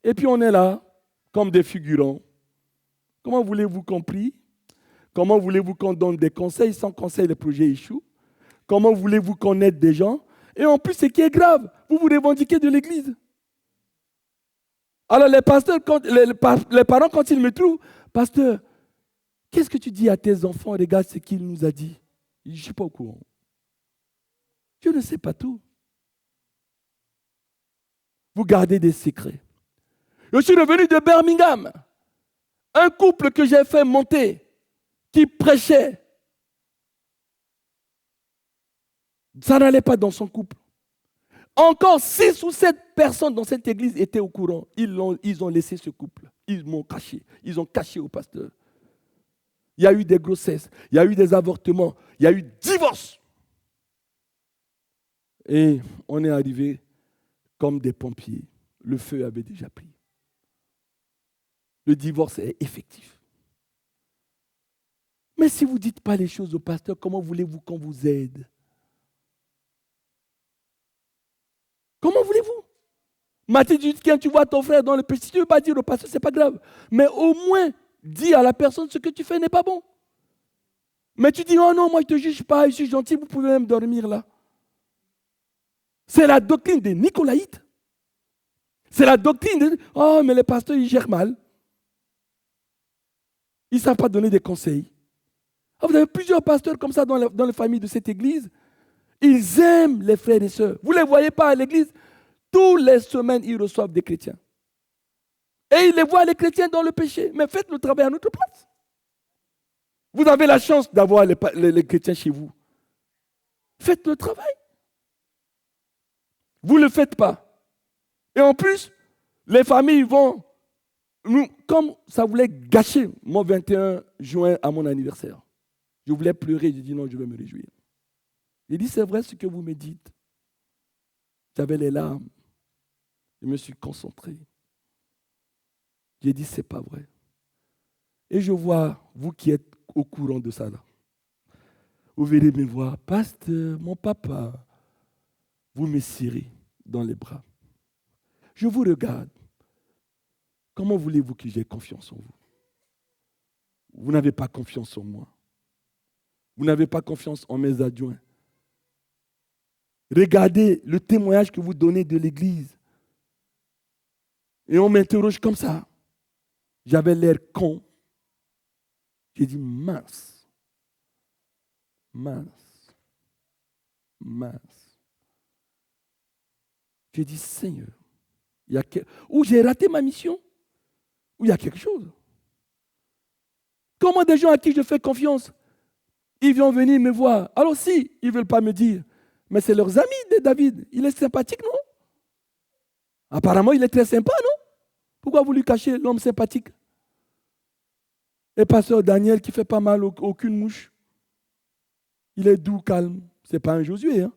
[SPEAKER 1] Et puis on est là, comme des figurants. Comment voulez-vous qu'on prie? Comment voulez-vous qu'on donne des conseils? Sans conseil, les projets échouent. Comment voulez-vous qu'on aide des gens? Et en plus, ce qui est grave, vous vous revendiquez de l'église. Alors les pasteurs, les parents, quand ils me trouvent, pasteur, qu'est-ce que tu dis à tes enfants? Regarde ce qu'il nous a dit. Je ne suis pas au courant. Je ne sais pas tout. Vous gardez des secrets. Je suis revenu de Birmingham. Un couple que j'ai fait monter, qui prêchait. Ça n'allait pas dans son couple. Encore 6 ou 7 personnes dans cette église étaient au courant. Ils ont laissé ce couple. Ils m'ont caché. Ils ont caché au pasteur. Il y a eu des grossesses, il y a eu des avortements, il y a eu divorce. Et on est arrivé comme des pompiers. Le feu avait déjà pris. Le divorce est effectif. Mais si vous ne dites pas les choses au pasteur, comment voulez-vous qu'on vous aide? Comment voulez-vous? Matthieu dit, quand tu vois ton frère dans le péché, tu ne veux pas dire au pasteur, ce n'est pas grave. Mais au moins, dis à la personne, ce que tu fais n'est pas bon. Mais tu dis, oh non, moi je ne te juge pas, je suis gentil, vous pouvez même dormir là. C'est la doctrine des Nicolaïtes. C'est la doctrine de, oh mais les pasteurs, ils gèrent mal. Ils ne savent pas donner des conseils. Ah, vous avez plusieurs pasteurs comme ça dans les familles de cette église. Ils aiment les frères et sœurs. Vous ne les voyez pas à l'église. Toutes les semaines, ils reçoivent des chrétiens. Et ils les voient, les chrétiens, dans le péché. Mais faites le travail à notre place. Vous avez la chance d'avoir les chrétiens chez vous. Faites le travail. Vous ne le faites pas. Et en plus, les familles vont, comme ça voulait gâcher mon 21 juin à mon anniversaire. Je voulais pleurer, j'ai dit non, je vais me réjouir. J'ai dit, c'est vrai ce que vous me dites. J'avais les larmes. Je me suis concentré. J'ai dit, c'est pas vrai. Et je vois, vous qui êtes au courant de ça là, vous verrez me voir, pasteur, mon papa, vous me serrez dans les bras. Je vous regarde. Comment voulez-vous que j'aie confiance en vous? Vous n'avez pas confiance en moi. Vous n'avez pas confiance en mes adjoints. Regardez le témoignage que vous donnez de l'Église. Et on m'interroge comme ça. J'avais l'air con. J'ai dit mince. Mince. Mince. J'ai dit Seigneur, ou j'ai raté ma mission, ou il y a quelque chose. Comment des gens à qui je fais confiance, ils vont venir me voir. Alors si, ils ne veulent pas me dire, mais c'est leurs amis de David. Il est sympathique, non? Apparemment, il est très sympa, non? Pourquoi vous lui cachez l'homme sympathique? Et pasteur Daniel qui ne fait pas mal aucune mouche. Il est doux, calme. Ce n'est pas un Josué. Hein?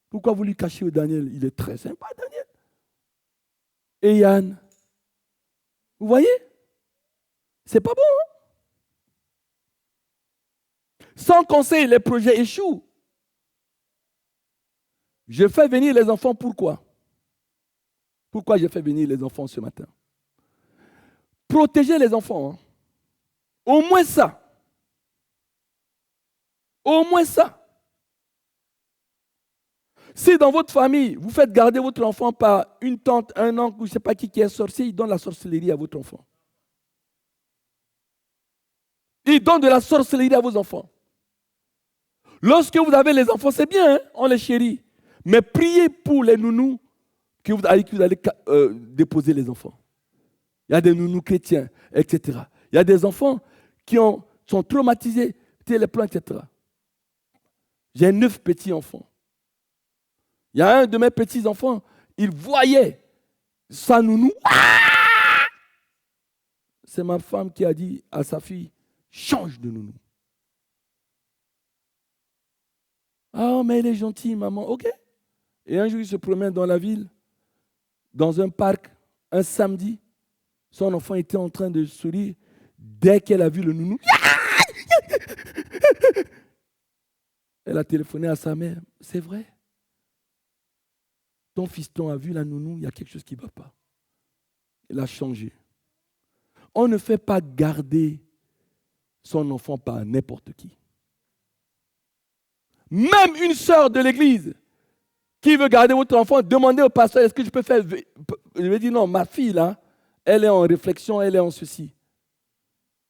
[SPEAKER 1] Pourquoi vous lui cachez au Daniel? Il est très sympa, Daniel. Et Yann, vous voyez? C'est pas bon. Hein? Sans conseil, les projets échouent. Je fais venir les enfants, pourquoi? Pourquoi j'ai fait venir les enfants ce matin? Protéger les enfants. Hein? Au moins ça. Au moins ça. Si dans votre famille, vous faites garder votre enfant par une tante, un oncle, je ne sais pas qui est sorcier, il donne la sorcellerie à votre enfant. Il donne de la sorcellerie à vos enfants. Lorsque vous avez les enfants, c'est bien, hein? On les chérit. Mais priez pour les nounous avec qui vous allez déposer les enfants. Il y a des nounous chrétiens, etc. Il y a des enfants qui sont traumatisés, les plans, etc. J'ai 9 petits-enfants. Il y a un de mes petits-enfants, il voyait sa nounou. Ah! C'est ma femme qui a dit à sa fille, change de nounou. Ah, mais il est gentil, maman. OK. Et un jour, il se promène dans la ville, dans un parc, un samedi. Son enfant était en train de sourire. Dès qu'elle a vu le nounou, elle a téléphoné à sa mère. C'est vrai. Ton fiston a vu la nounou, il y a quelque chose qui ne va pas. Elle a changé. On ne fait pas garder son enfant par n'importe qui. Même une sœur de l'église qui veut garder votre enfant, demandez au pasteur, est-ce que je peux faire... Je vais dire non, ma fille là, elle est en réflexion, elle est en ceci.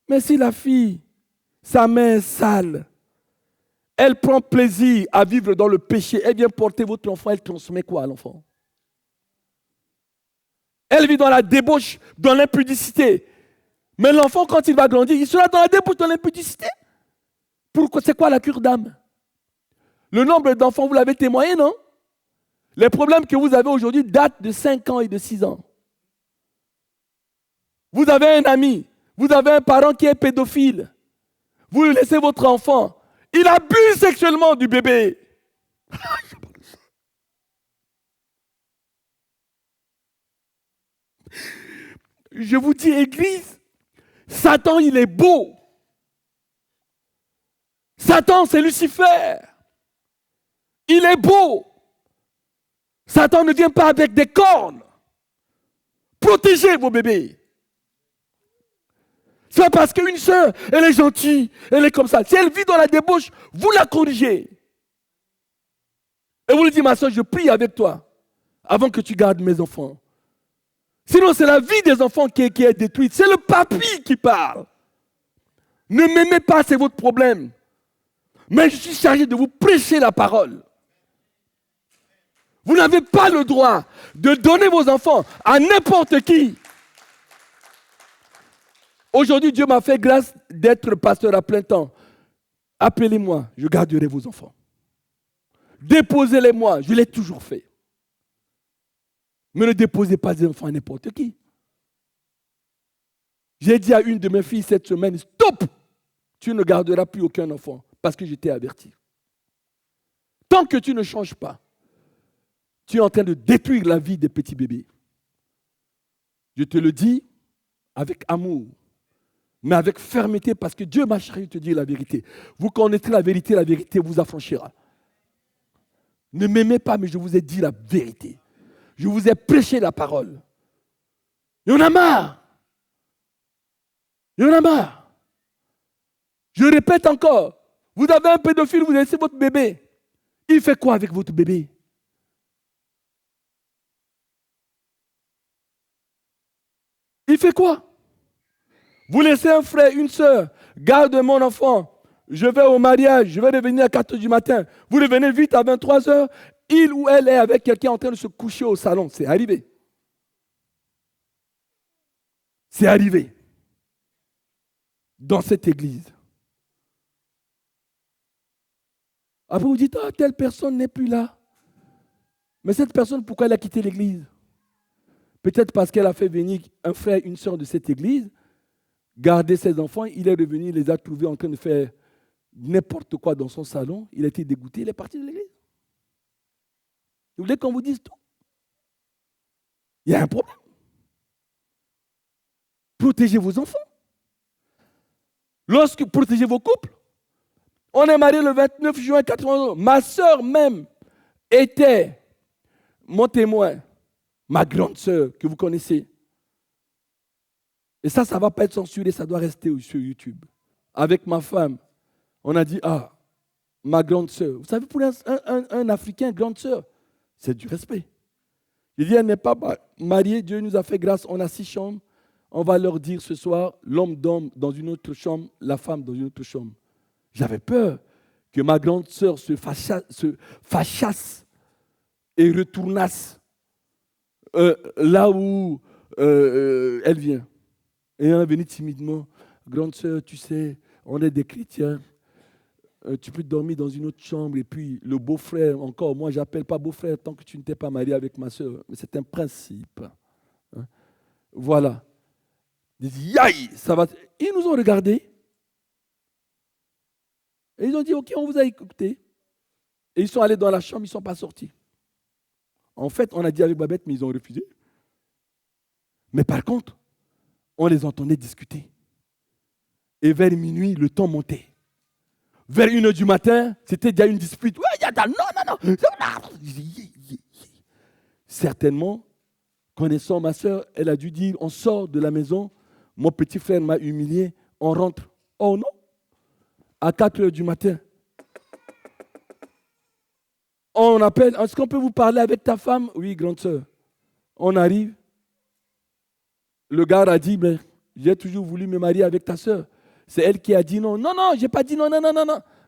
[SPEAKER 1] Mais si la fille, sa main est sale, elle prend plaisir à vivre dans le péché, elle vient porter votre enfant, elle transmet quoi à l'enfant? Elle vit dans la débauche, dans l'impudicité. Mais l'enfant, quand il va grandir, il sera dans la débauche, dans l'impudicité. Pourquoi? C'est quoi la cure d'âme? Le nombre d'enfants, vous l'avez témoigné, non? Les problèmes que vous avez aujourd'hui datent de 5 ans et de 6 ans. Vous avez un ami, vous avez un parent qui est pédophile. Vous laissez votre enfant. Il abuse sexuellement du bébé. Je vous dis, Église, Satan, il est beau. Satan, c'est Lucifer. Il est beau. Satan ne vient pas avec des cornes. Protégez vos bébés. C'est pas parce qu'une sœur, elle est gentille, elle est comme ça. Si elle vit dans la débauche, vous la corrigez. Et vous lui dites, ma soeur, je prie avec toi avant que tu gardes mes enfants. Sinon, c'est la vie des enfants qui est détruite. C'est le papy qui parle. Ne m'aimez pas, c'est votre problème. Mais je suis chargé de vous prêcher la parole. Vous n'avez pas le droit de donner vos enfants à n'importe qui. Aujourd'hui, Dieu m'a fait grâce d'être pasteur à plein temps. Appelez-moi, je garderai vos enfants. Déposez-les-moi, je l'ai toujours fait. Mais ne déposez pas des enfants à n'importe qui. J'ai dit à une de mes filles cette semaine, stop, tu ne garderas plus aucun enfant parce que je t'ai averti. Tant que tu ne changes pas, tu es en train de détruire la vie des petits bébés. Je te le dis avec amour, mais avec fermeté parce que Dieu m'a chargé de te dire la vérité. Vous connaîtrez la vérité vous affranchira. Ne m'aimez pas, mais je vous ai dit la vérité. Je vous ai prêché la parole. Il y en a marre. Il y en a marre. Je répète encore. Vous avez un pédophile, vous laissez votre bébé. Il fait quoi avec votre bébé? Il fait quoi? Vous laissez un frère, une soeur, garde mon enfant. Je vais au mariage, je vais revenir à 4 h du matin. Vous revenez vite à 23 h. Il ou elle est avec quelqu'un en train de se coucher au salon. C'est arrivé. C'est arrivé. Dans cette église. Après vous dites, ah, telle personne n'est plus là. Mais cette personne, pourquoi elle a quitté l'église? Peut-être parce qu'elle a fait venir un frère, une soeur de cette église, garder ses enfants, il est revenu, il les a trouvés en train de faire n'importe quoi dans son salon, il a été dégoûté, il est parti de l'église. Vous voulez qu'on vous dise tout? Il y a un problème. Protégez vos enfants. Lorsque protégez vos couples. On est mariés le 29 juin 1991. Ma soeur même était mon témoin, ma grande soeur que vous connaissez. Et ça ne va pas être censuré, ça doit rester sur YouTube. Avec ma femme, on a dit, ah, ma grande soeur. Vous savez, pour un Africain, grande soeur, c'est du respect. Il dit, elle n'est pas mariée, Dieu nous a fait grâce, on a 6 chambres. On va leur dire ce soir, l'homme dorme dans une autre chambre, la femme dans une autre chambre. J'avais peur que ma grande sœur se fâchasse et retournasse là où elle vient. Et elle est venue timidement. Grande sœur, tu sais, on est des chrétiens. Tu peux dormir dans une autre chambre. Et puis le beau-frère, encore, moi je n'appelle pas beau-frère tant que tu ne t'es pas marié avec ma sœur. Mais c'est un principe. Hein? Voilà. Ils disent, yaï, ça va. Ils nous ont regardés. Et ils ont dit, ok, on vous a écouté. Et ils sont allés dans la chambre, ils ne sont pas sortis. En fait, on a dit avec Babette, mais ils ont refusé. Mais par contre, on les entendait discuter. Et vers minuit, le temps montait. Vers 1 h du matin, c'était déjà une dispute. Ouais, non. Certainement, connaissant ma soeur, elle a dû dire, on sort de la maison, mon petit frère m'a humilié, on rentre. Oh non, à 4 h du matin. On appelle, est-ce qu'on peut vous parler avec ta femme? Oui, grande sœur. On arrive. Le gars a dit, mais j'ai toujours voulu me marier avec ta sœur. C'est elle qui a dit non. Non, je n'ai pas dit non.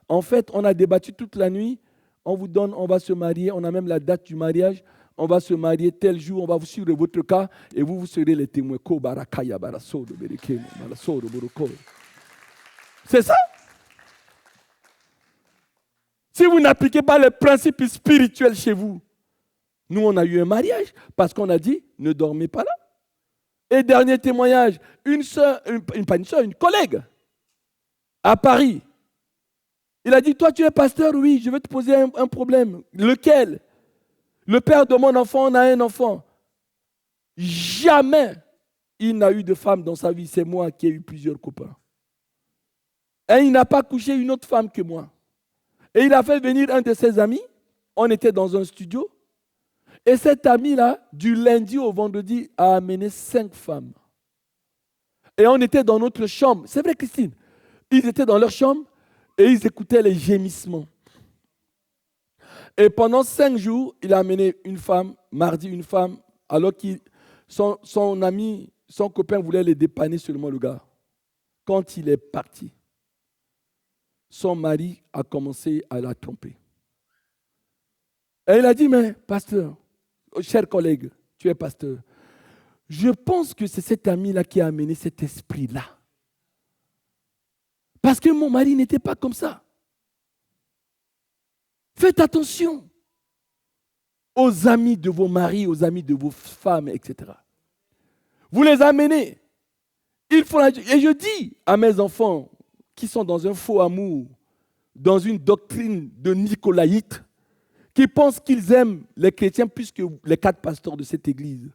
[SPEAKER 1] En fait, on a débattu toute la nuit. On vous donne, on va se marier. On a même la date du mariage. On va se marier tel jour. On va vous suivre votre cas et vous serez les témoins. C'est ça. Si vous n'appliquez pas les principes spirituels chez vous, Nous, on a eu un mariage parce qu'on a dit, ne dormez pas là. Et dernier témoignage, une collègue à Paris. Il a dit, toi, tu es pasteur? Oui, je vais te poser un problème. Lequel? Le père de mon enfant, on a un enfant. Jamais il n'a eu de femme dans sa vie. C'est moi qui ai eu plusieurs copains. Et il n'a pas couché une autre femme que moi. Et il a fait venir un de ses amis. On était dans un studio. Et cet ami-là, du lundi au vendredi, a amené 5 femmes. Et on était dans notre chambre. C'est vrai, Christine. Ils étaient dans leur chambre et ils écoutaient les gémissements. Et pendant 5 jours, il a amené une femme, mardi une femme, alors que son ami, son copain voulait les dépanner seulement le gars. Quand il est parti, son mari a commencé à la tromper. Et il a dit, mais pasteur, cher collègue, tu es pasteur, je pense que c'est cet ami-là qui a amené cet esprit-là. Parce que mon mari n'était pas comme ça. Faites attention aux amis de vos maris, aux amis de vos femmes, etc. Vous les amenez. Et je dis à mes enfants qui sont dans un faux amour, dans une doctrine de nicolaïte, qui pensent qu'ils aiment les chrétiens plus que les 4 pasteurs de cette église,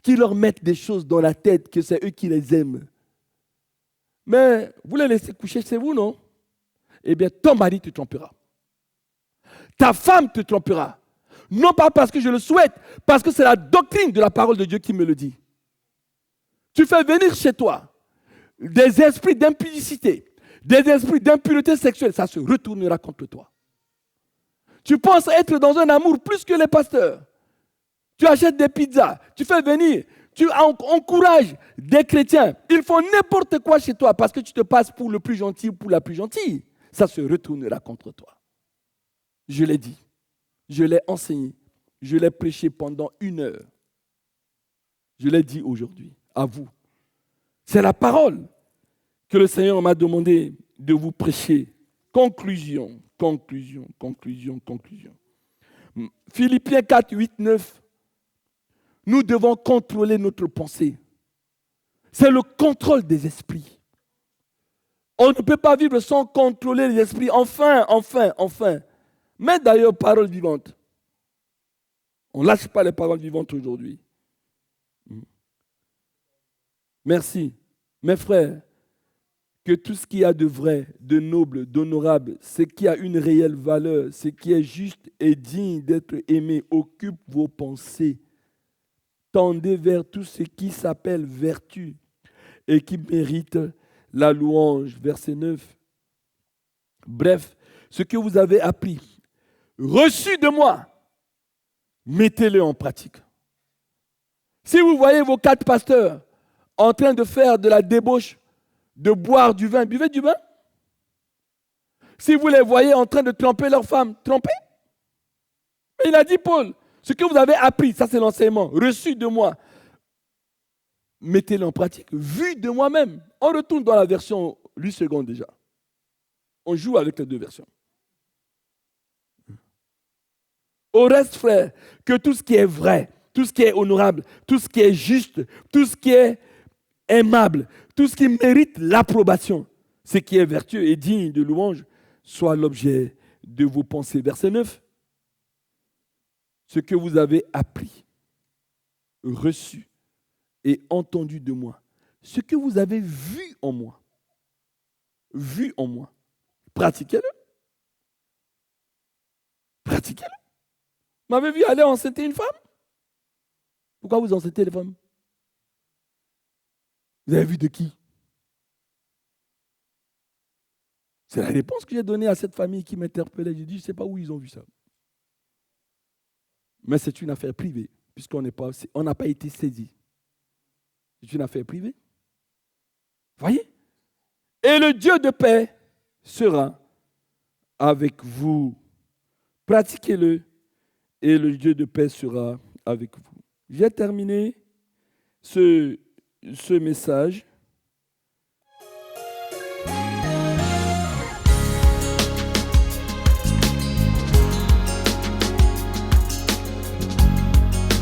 [SPEAKER 1] qui leur mettent des choses dans la tête que c'est eux qui les aiment. Mais vous les laissez coucher chez vous, non? Eh bien, ton mari te trompera. Ta femme te trompera. Non pas parce que je le souhaite, parce que c'est la doctrine de la parole de Dieu qui me le dit. Tu fais venir chez toi des esprits d'impudicité, des esprits d'impureté sexuelle, ça se retournera contre toi. Tu penses être dans un amour plus que les pasteurs. Tu achètes des pizzas, tu fais venir, tu encourages des chrétiens. Ils font n'importe quoi chez toi parce que tu te passes pour le plus gentil ou pour la plus gentille. Ça se retournera contre toi. Je l'ai dit, je l'ai enseigné, je l'ai prêché pendant 1 heure. Je l'ai dit aujourd'hui à vous. C'est la parole que le Seigneur m'a demandé de vous prêcher. Conclusion. Philippiens 4, 8, 9. Nous devons contrôler notre pensée. C'est le contrôle des esprits. On ne peut pas vivre sans contrôler les esprits. Enfin. Mais d'ailleurs, paroles vivantes. On ne lâche pas les paroles vivantes aujourd'hui. Merci. Mes frères, que tout ce qu'il y a de vrai, de noble, d'honorable, ce qui a une réelle valeur, ce qui est juste et digne d'être aimé, occupe vos pensées. Tendez vers tout ce qui s'appelle vertu et qui mérite la louange. Verset 9. Bref, ce que vous avez appris, reçu de moi, mettez-le en pratique. Si vous voyez vos 4 pasteurs en train de faire de la débauche, de boire du vin, buvez du vin. Si vous les voyez en train de tromper leurs femmes, trompez. Mais il a dit, Paul, ce que vous avez appris, ça c'est l'enseignement, reçu de moi, mettez-le en pratique, vu de moi-même. On retourne dans la version 8 secondes déjà. On joue avec les 2 versions. Au reste, frère, que tout ce qui est vrai, tout ce qui est honorable, tout ce qui est juste, tout ce qui est aimable, tout ce qui mérite l'approbation, ce qui est vertueux et digne de louange, soit l'objet de vos pensées. Verset 9. Ce que vous avez appris, reçu et entendu de moi, ce que vous avez vu en moi, pratiquez-le. Pratiquez-le. Vous m'avez vu aller enceinter une femme? Pourquoi vous enceintez les femmes? Vous avez vu de qui? C'est la réponse que j'ai donnée à cette famille qui m'interpellait. J'ai dit, je ne sais pas où ils ont vu ça. Mais c'est une affaire privée, puisqu'on n'a pas été saisi. C'est une affaire privée. Voyez? Et le Dieu de paix sera avec vous. Pratiquez-le et le Dieu de paix sera avec vous. J'ai terminé ce message